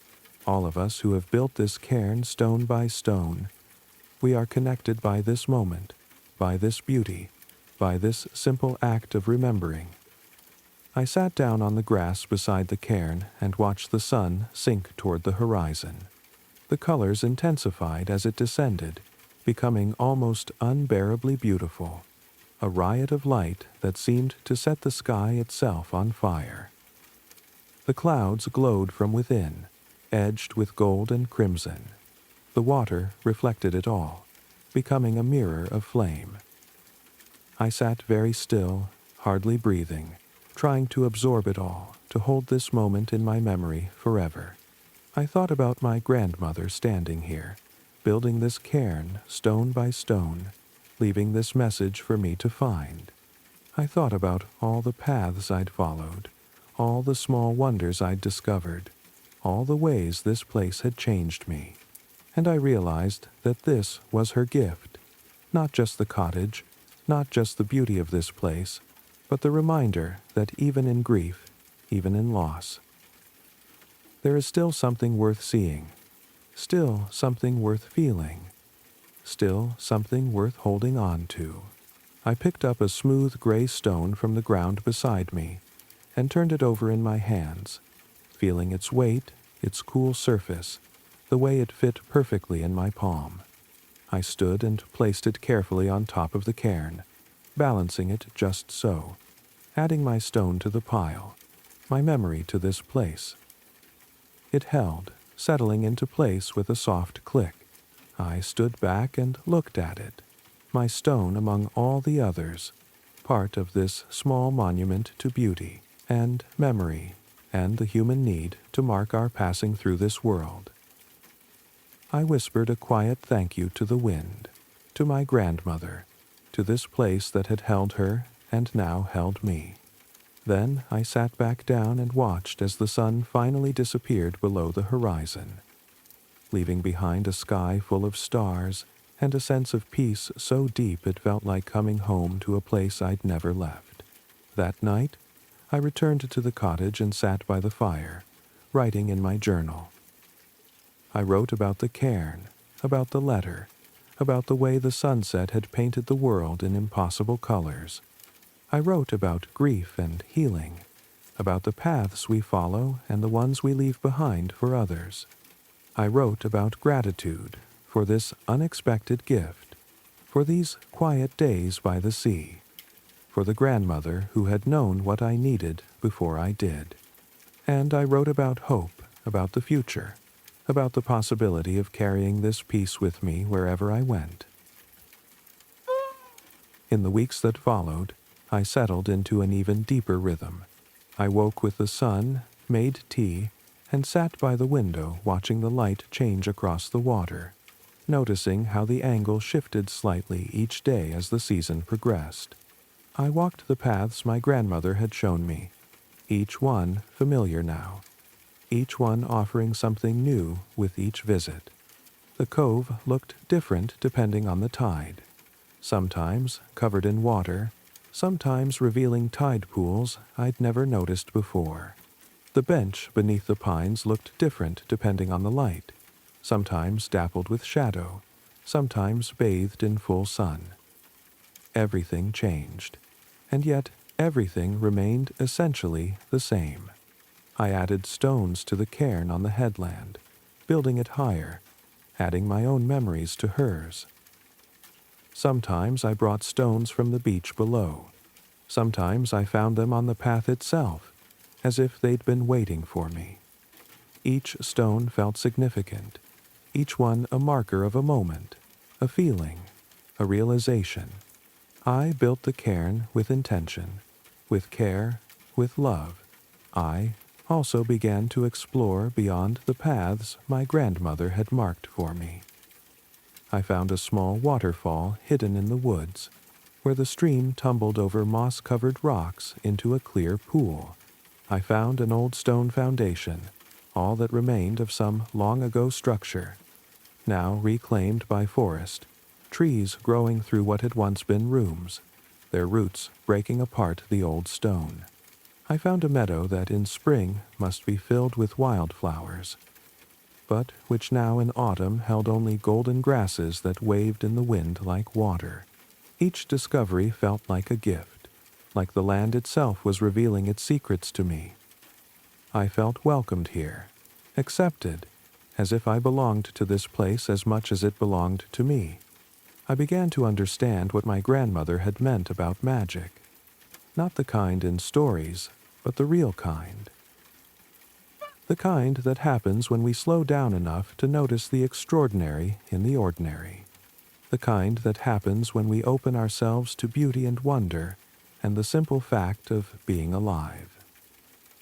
all of us who have built this cairn stone by stone, we are connected by this moment, by this beauty, by this simple act of remembering. I sat down on the grass beside the cairn and watched the sun sink toward the horizon. The colors intensified as it descended, becoming almost unbearably beautiful, a riot of light that seemed to set the sky itself on fire. The clouds glowed from within, edged with gold and crimson. The water reflected it all, becoming a mirror of flame. I sat very still, hardly breathing, trying to absorb it all, to hold this moment in my memory forever. I thought about my grandmother standing here, building this cairn stone by stone, leaving this message for me to find. I thought about all the paths I'd followed, all the small wonders I'd discovered, all the ways this place had changed me. And I realized that this was her gift, not just the cottage, not just the beauty of this place, but the reminder that even in grief, even in loss, there is still something worth seeing, still something worth feeling, still something worth holding on to. I picked up a smooth gray stone from the ground beside me and turned it over in my hands, feeling its weight, its cool surface, the way it fit perfectly in my palm. I stood and placed it carefully on top of the cairn, balancing it just so, adding my stone to the pile, my memory to this place. It held, settling into place with a soft click. I stood back and looked at it, my stone among all the others, part of this small monument to beauty and memory and the human need to mark our passing through this world. I whispered a quiet thank you to the wind, to my grandmother, to this place that had held her and now held me. Then I sat back down and watched as the sun finally disappeared below the horizon, leaving behind a sky full of stars and a sense of peace so deep it felt like coming home to a place I'd never left. That night, I returned to the cottage and sat by the fire, writing in my journal. I wrote about the cairn, about the letter, about the way the sunset had painted the world in impossible colors. I wrote about grief and healing, about the paths we follow and the ones we leave behind for others. I wrote about gratitude for this unexpected gift, for these quiet days by the sea, for the grandmother who had known what I needed before I did. And I wrote about hope, about the future, about the possibility of carrying this peace with me wherever I went. In the weeks that followed, I settled into an even deeper rhythm. I woke with the sun, made tea, and sat by the window watching the light change across the water, noticing how the angle shifted slightly each day as the season progressed. I walked the paths my grandmother had shown me, each one familiar now, each one offering something new with each visit. The cove looked different depending on the tide, sometimes covered in water, sometimes revealing tide pools I'd never noticed before. The bench beneath the pines looked different depending on the light, sometimes dappled with shadow, sometimes bathed in full sun. Everything changed, and yet everything remained essentially the same. I added stones to the cairn on the headland, building it higher, adding my own memories to hers. Sometimes I brought stones from the beach below. Sometimes I found them on the path itself, as if they'd been waiting for me. Each stone felt significant, each one a marker of a moment, a feeling, a realization. I built the cairn with intention, with care, with love. I also began to explore beyond the paths my grandmother had marked for me. I found a small waterfall hidden in the woods, where the stream tumbled over moss-covered rocks into a clear pool. I found an old stone foundation, all that remained of some long-ago structure, now reclaimed by forest, trees growing through what had once been rooms, their roots breaking apart the old stone. I found a meadow that in spring must be filled with wildflowers, but which now in autumn held only golden grasses that waved in the wind like water. Each discovery felt like a gift, like the land itself was revealing its secrets to me. I felt welcomed here, accepted, as if I belonged to this place as much as it belonged to me. I began to understand what my grandmother had meant about magic. Not the kind in stories, but the real kind. The kind that happens when we slow down enough to notice the extraordinary in the ordinary. The kind that happens when we open ourselves to beauty and wonder and the simple fact of being alive.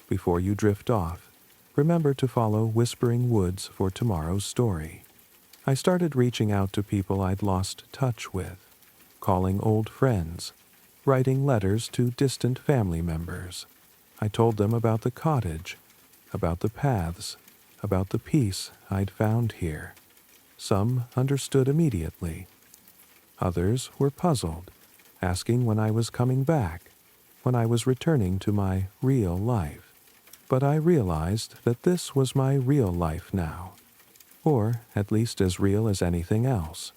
Before you drift off, remember to follow Whispering Woods for tomorrow's story. I started reaching out to people I'd lost touch with, calling old friends, writing letters to distant family members. I told them about the cottage, about the paths, about the peace I'd found here. Some understood immediately. Others were puzzled, asking when I was coming back, when I was returning to my real life. But I realized that this was my real life now, or at least as real as anything else.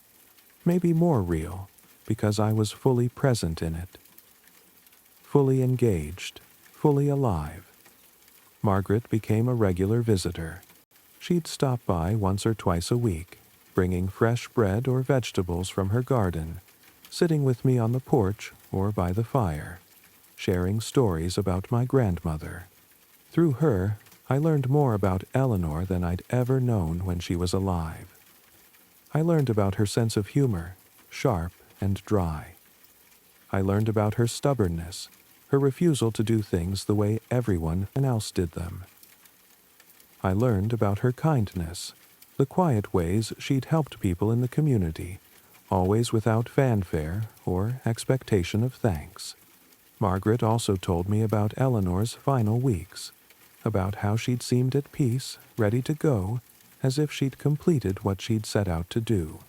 Maybe more real, because I was fully present in it. Fully engaged, fully alive. Margaret became a regular visitor. She'd stop by once or twice a week, bringing fresh bread or vegetables from her garden, sitting with me on the porch or by the fire, sharing stories about my grandmother. Through her, I learned more about Eleanor than I'd ever known when she was alive. I learned about her sense of humor, sharp and dry. I learned about her stubbornness, her refusal to do things the way everyone else did them. I learned about her kindness, the quiet ways she'd helped people in the community, always without fanfare or expectation of thanks. Margaret also told me about Eleanor's final weeks, about how she'd seemed at peace, ready to go, as if she'd completed what she'd set out to do.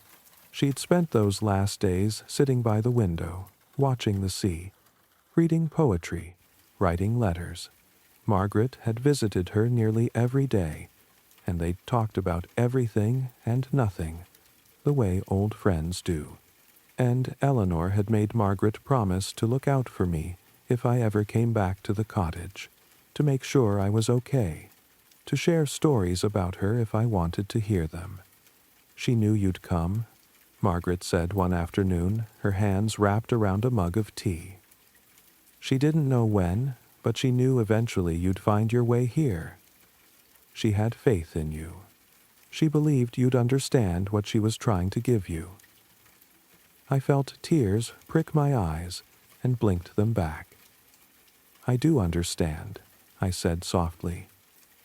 She'd spent those last days sitting by the window, watching the sea, reading poetry, writing letters. Margaret had visited her nearly every day, and they'd talked about everything and nothing, the way old friends do. And Eleanor had made Margaret promise to look out for me if I ever came back to the cottage, to make sure I was okay, to share stories about her if I wanted to hear them. She knew you'd come, Margaret said one afternoon, her hands wrapped around a mug of tea. She didn't know when, but she knew eventually you'd find your way here. She had faith in you. She believed you'd understand what she was trying to give you. I felt tears prick my eyes and blinked them back. I do understand, I said softly.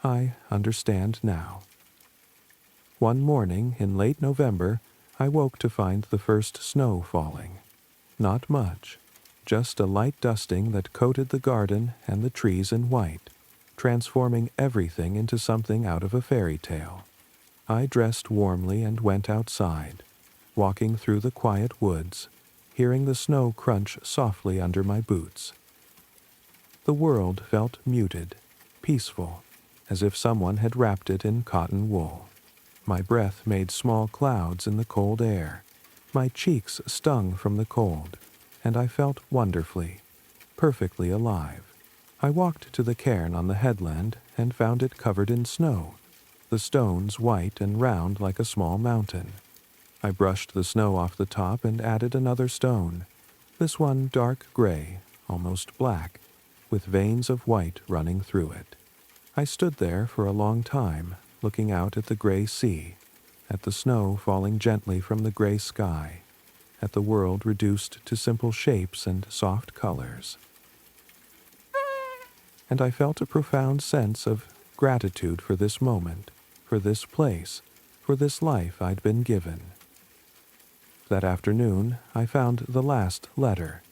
I understand now. One morning in late November, I woke to find the first snow falling. Not much, just a light dusting that coated the garden and the trees in white, transforming everything into something out of a fairy tale. I dressed warmly and went outside, walking through the quiet woods, hearing the snow crunch softly under my boots. The world felt muted, peaceful, as if someone had wrapped it in cotton wool. My breath made small clouds in the cold air. My cheeks stung from the cold, and I felt wonderfully, perfectly alive. I walked to the cairn on the headland and found it covered in snow, the stones white and round like a small mountain. I brushed the snow off the top and added another stone, this one dark gray, almost black, with veins of white running through it. I stood there for a long time, looking out at the gray sea, at the snow falling gently from the gray sky, at the world reduced to simple shapes and soft colors. And I felt a profound sense of gratitude for this moment, for this place, for this life I'd been given. That afternoon, I found the last letter.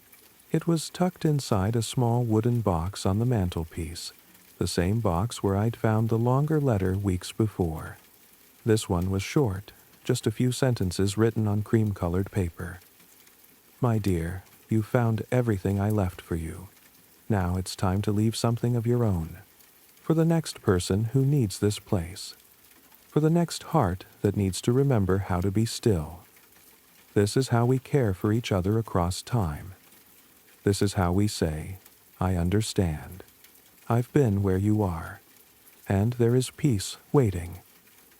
It was tucked inside a small wooden box on the mantelpiece, the same box where I'd found the longer letter weeks before. This one was short, just a few sentences written on cream-colored paper. My dear, you found everything I left for you. Now it's time to leave something of your own. For the next person who needs this place. For the next heart that needs to remember how to be still. This is how we care for each other across time. This is how we say, I understand. I've been where you are. And there is peace waiting,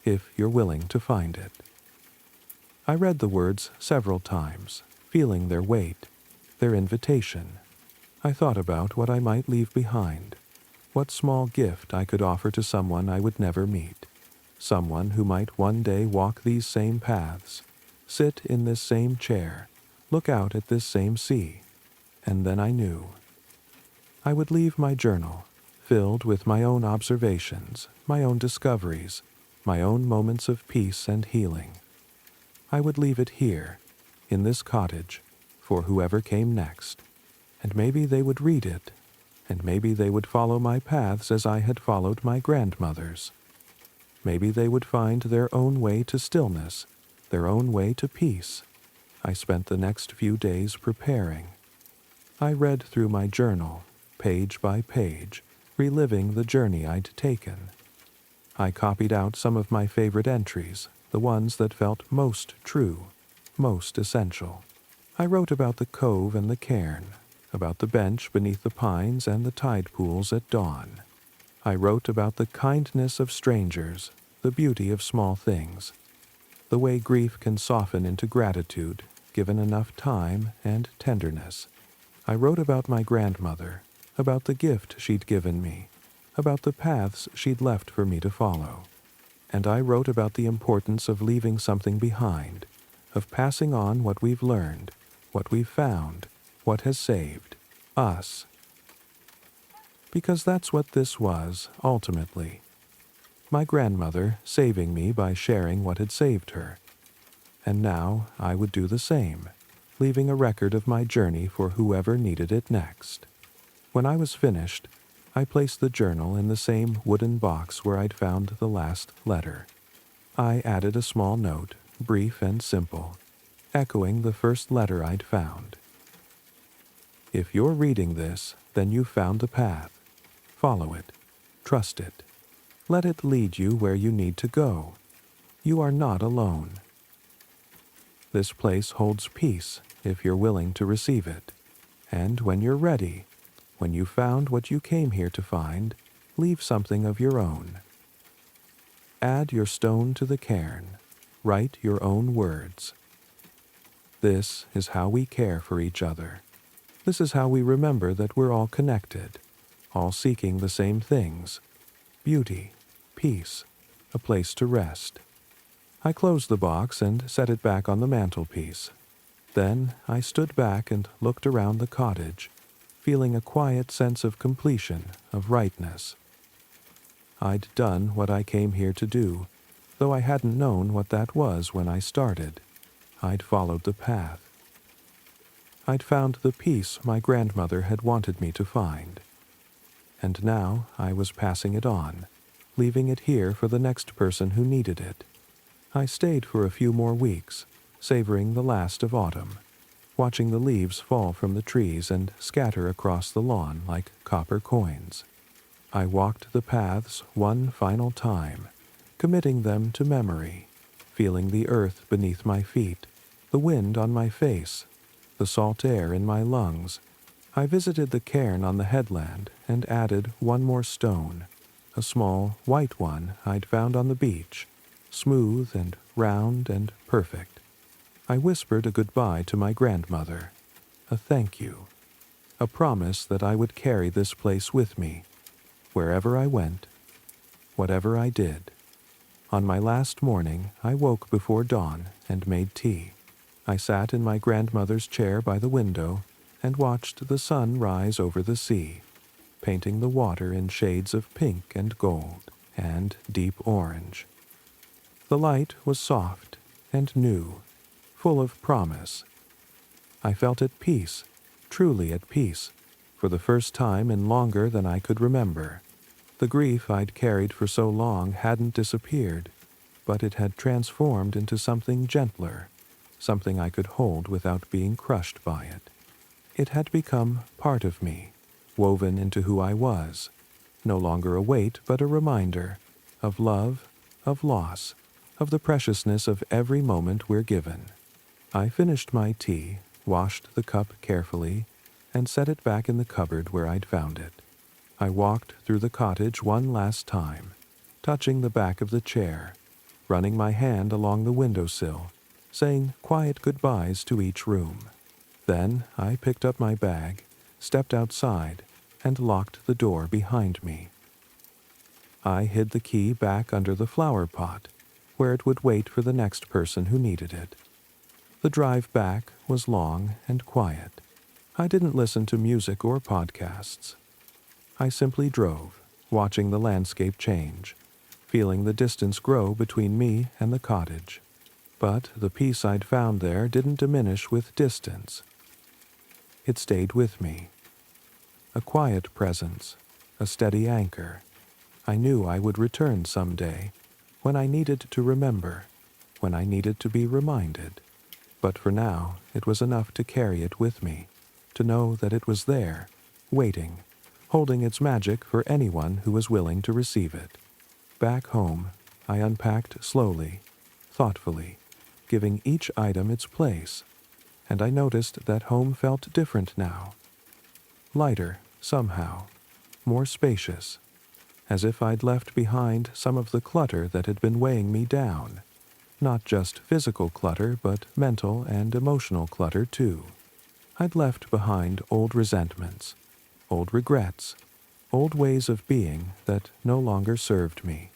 if you're willing to find it. I read the words several times, feeling their weight, their invitation. I thought about what I might leave behind, what small gift I could offer to someone I would never meet, someone who might one day walk these same paths, sit in this same chair, look out at this same sea. And then I knew. I would leave my journal, filled with my own observations, my own discoveries, my own moments of peace and healing. I would leave it here, in this cottage, for whoever came next. And maybe they would read it, and maybe they would follow my paths as I had followed my grandmother's. Maybe they would find their own way to stillness, their own way to peace. I spent the next few days preparing. I read through my journal, page by page, reliving the journey I'd taken. I copied out some of my favorite entries, the ones that felt most true, most essential. I wrote about the cove and the cairn, about the bench beneath the pines and the tide pools at dawn. I wrote about the kindness of strangers, the beauty of small things, the way grief can soften into gratitude, given enough time and tenderness. I wrote about my grandmother, about the gift she'd given me, about the paths she'd left for me to follow. And I wrote about the importance of leaving something behind, of passing on what we've learned, what we've found, what has saved us. Because that's what this was, ultimately. My grandmother saving me by sharing what had saved her. And now I would do the same, leaving a record of my journey for whoever needed it next. When I was finished, I placed the journal in the same wooden box where I'd found the last letter. I added a small note, brief and simple, echoing the first letter I'd found. If you're reading this, then you've found the path. Follow it. Trust it. Let it lead you where you need to go. You are not alone. This place holds peace if you're willing to receive it. And when you're ready, when you've found what you came here to find, leave something of your own. Add your stone to the cairn. Write your own words. This is how we care for each other. This is how we remember that we're all connected, all seeking the same things: beauty, peace, a place to rest. I closed the box and set it back on the mantelpiece. Then I stood back and looked around the cottage, feeling a quiet sense of completion, of rightness. I'd done what I came here to do, though I hadn't known what that was when I started. I'd followed the path. I'd found the peace my grandmother had wanted me to find. And now I was passing it on, leaving it here for the next person who needed it. I stayed for a few more weeks, savoring the last of autumn, watching the leaves fall from the trees and scatter across the lawn like copper coins. I walked the paths one final time, committing them to memory, feeling the earth beneath my feet, the wind on my face, the salt air in my lungs. I visited the cairn on the headland and added one more stone, a small white one I'd found on the beach, smooth and round and perfect. I whispered a goodbye to my grandmother, a thank you, a promise that I would carry this place with me, wherever I went, whatever I did. On my last morning, I woke before dawn and made tea. I sat in my grandmother's chair by the window and watched the sun rise over the sea, painting the water in shades of pink and gold and deep orange. The light was soft and new, full of promise. I felt at peace, truly at peace, for the first time in longer than I could remember. The grief I'd carried for so long hadn't disappeared, but it had transformed into something gentler, something I could hold without being crushed by it. It had become part of me, woven into who I was, no longer a weight but a reminder of love, of loss, of the preciousness of every moment we're given. I finished my tea, washed the cup carefully, and set it back in the cupboard where I'd found it. I walked through the cottage one last time, touching the back of the chair, running my hand along the windowsill, saying quiet goodbyes to each room. Then I picked up my bag, stepped outside, and locked the door behind me. I hid the key back under the flower pot, where it would wait for the next person who needed it. The drive back was long and quiet. I didn't listen to music or podcasts. I simply drove, watching the landscape change, feeling the distance grow between me and the cottage. But the peace I'd found there didn't diminish with distance. It stayed with me. A quiet presence, a steady anchor. I knew I would return someday, when I needed to remember, when I needed to be reminded. But for now, it was enough to carry it with me, to know that it was there, waiting, holding its magic for anyone who was willing to receive it. Back home, I unpacked slowly, thoughtfully, giving each item its place, and I noticed that home felt different now. Lighter, somehow, more spacious, as if I'd left behind some of the clutter that had been weighing me down. Not just physical clutter, but mental and emotional clutter too. I'd left behind old resentments, old regrets, old ways of being that no longer served me.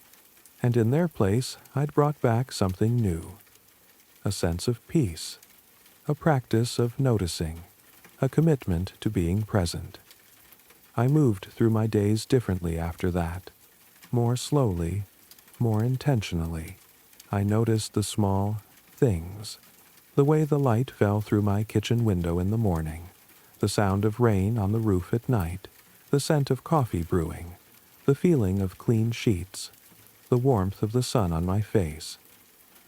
And in their place, I'd brought back something new. A sense of peace, a practice of noticing, a commitment to being present. I moved through my days differently after that, more slowly, more intentionally. I noticed the small things, the way the light fell through my kitchen window in the morning, the sound of rain on the roof at night, the scent of coffee brewing, the feeling of clean sheets, the warmth of the sun on my face.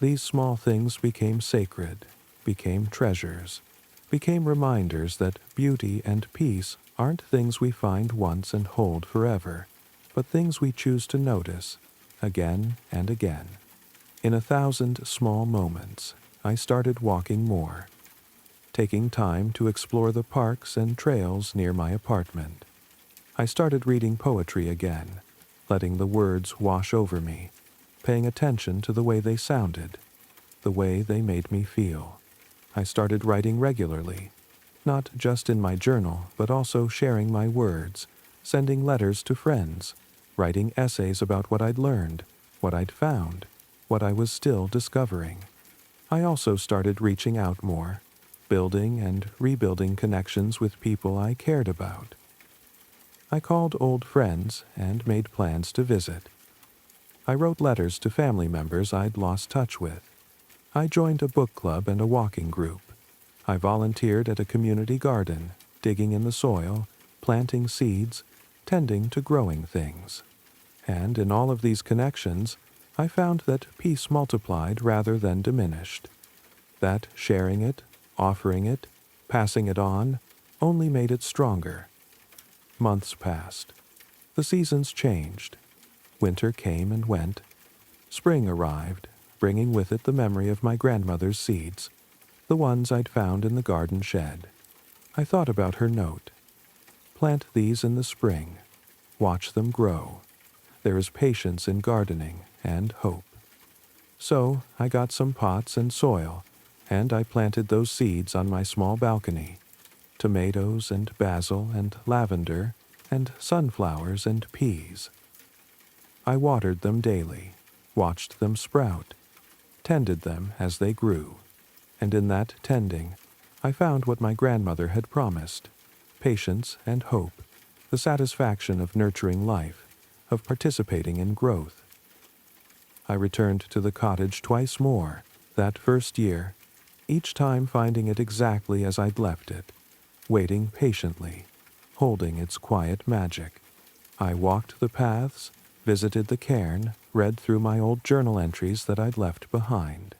These small things became sacred, became treasures, became reminders that beauty and peace aren't things we find once and hold forever, but things we choose to notice again and again. In 1,000 small moments, I started walking more, taking time to explore the parks and trails near my apartment. I started reading poetry again, letting the words wash over me, paying attention to the way they sounded, the way they made me feel. I started writing regularly, not just in my journal, but also sharing my words, sending letters to friends, writing essays about what I'd learned, what I'd found, what I was still discovering. I also started reaching out more, building and rebuilding connections with people I cared about. I called old friends and made plans to visit. I wrote letters to family members I'd lost touch with. I joined a book club and a walking group. I volunteered at a community garden, digging in the soil, planting seeds, tending to growing things. And in all of these connections, I found that peace multiplied rather than diminished. That sharing it, offering it, passing it on, only made it stronger. Months passed. The seasons changed. Winter came and went. Spring arrived, bringing with it the memory of my grandmother's seeds, the ones I'd found in the garden shed. I thought about her note. Plant these in the spring. Watch them grow. There is patience in gardening and hope. So I got some pots and soil, and I planted those seeds on my small balcony. Tomatoes and basil and lavender and sunflowers and peas. I watered them daily, watched them sprout, tended them as they grew, and in that tending, I found what my grandmother had promised: patience and hope, the satisfaction of nurturing life, of participating in growth. I returned to the cottage twice more that first year, each time finding it exactly as I'd left it, waiting patiently, holding its quiet magic. I walked the paths, visited the cairn, read through my old journal entries that I'd left behind.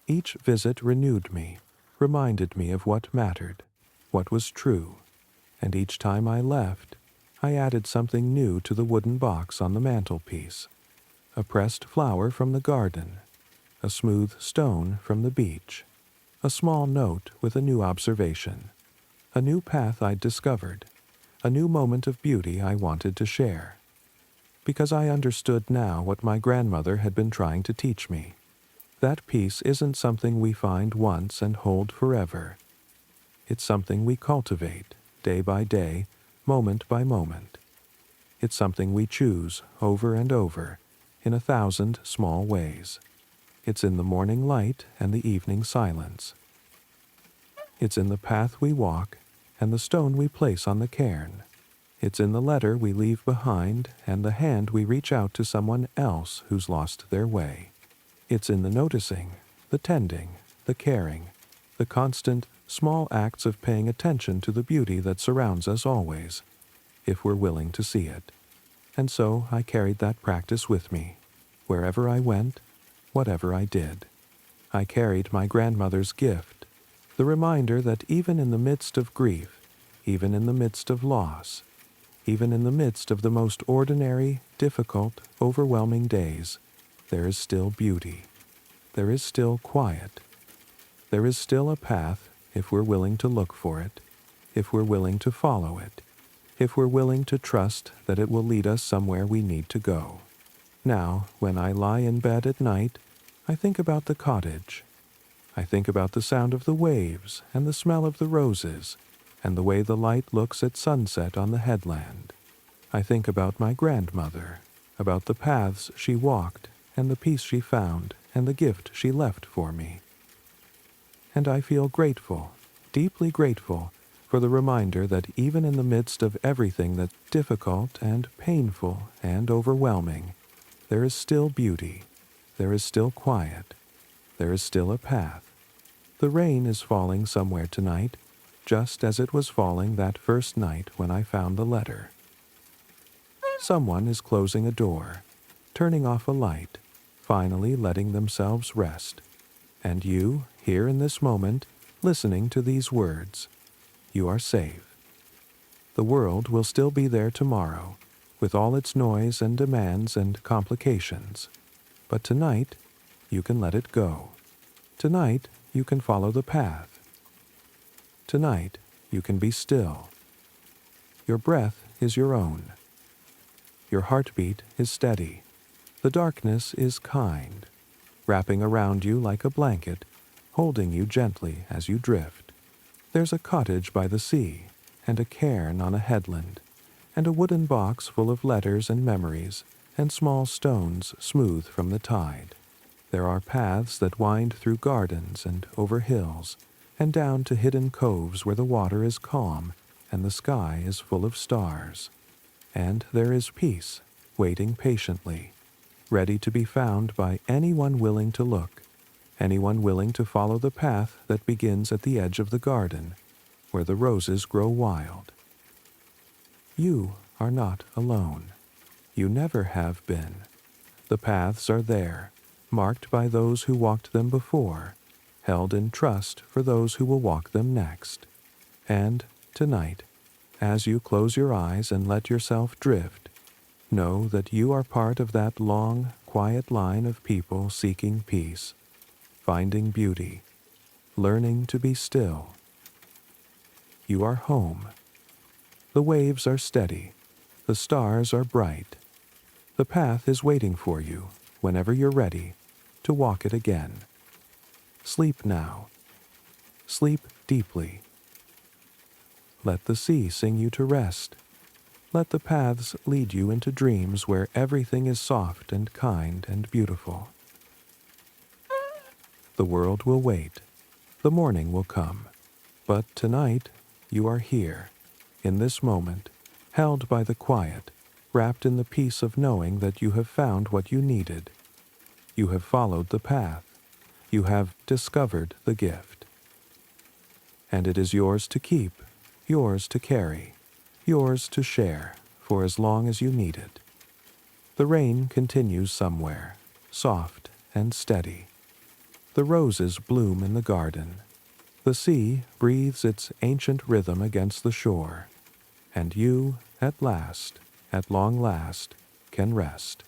Each visit renewed me, reminded me of what mattered, what was true, and each time I left, I added something new to the wooden box on the mantelpiece: a pressed flower from the garden, a smooth stone from the beach, a small note with a new observation, a new path I'd discovered, a new moment of beauty I wanted to share. Because I understood now what my grandmother had been trying to teach me. That peace isn't something we find once and hold forever. It's something we cultivate, day by day, moment by moment. It's something we choose over and over, in 1,000 small ways. It's in the morning light and the evening silence. It's in the path we walk and the stone we place on the cairn. It's in the letter we leave behind and the hand we reach out to someone else who's lost their way. It's in the noticing, the tending, the caring, the constant, small acts of paying attention to the beauty that surrounds us always, if we're willing to see it. And so I carried that practice with me, wherever I went, whatever I did. I carried my grandmother's gift, the reminder that even in the midst of grief, even in the midst of loss, even in the midst of the most ordinary, difficult, overwhelming days, there is still beauty. There is still quiet. There is still a path if we're willing to look for it, if we're willing to follow it, if we're willing to trust that it will lead us somewhere we need to go. Now, when I lie in bed at night, I think about the cottage. I think about the sound of the waves and the smell of the roses and the way the light looks at sunset on the headland. I think about my grandmother, about the paths she walked and the peace she found and the gift she left for me. And I feel grateful, deeply grateful, for the reminder that even in the midst of everything that's difficult and painful and overwhelming, there is still beauty, there is still quiet, there is still a path. The rain is falling somewhere tonight, just as it was falling that first night when I found the letter. Someone is closing a door, turning off a light, finally letting themselves rest. And you, here in this moment, listening to these words, you are safe. The world will still be there tomorrow, with all its noise and demands and complications. But tonight, you can let it go. Tonight, you can follow the path. Tonight, you can be still. Your breath is your own. Your heartbeat is steady. The darkness is kind, wrapping around you like a blanket, holding you gently as you drift. There's a cottage by the sea, and a cairn on a headland, and a wooden box full of letters and memories, and small stones smooth from the tide. There are paths that wind through gardens and over hills, and down to hidden coves where the water is calm and the sky is full of stars. And there is peace, waiting patiently, ready to be found by anyone willing to look, anyone willing to follow the path that begins at the edge of the garden, where the roses grow wild. You are not alone. You never have been. The paths are there, marked by those who walked them before, held in trust for those who will walk them next. And tonight, as you close your eyes and let yourself drift, know that you are part of that long, quiet line of people seeking peace, finding beauty, learning to be still. You are home. The waves are steady. The stars are bright. The path is waiting for you, whenever you're ready, to walk it again. Sleep now. Sleep deeply. Let the sea sing you to rest. Let the paths lead you into dreams where everything is soft and kind and beautiful. The world will wait. The morning will come. But tonight, you are here, in this moment, held by the quiet, wrapped in the peace of knowing that you have found what you needed. You have followed the path. You have discovered the gift. And it is yours to keep, yours to carry, yours to share for as long as you need it. The rain continues somewhere, soft and steady. The roses bloom in the garden. The sea breathes its ancient rhythm against the shore. And you, at last, at long last, can rest.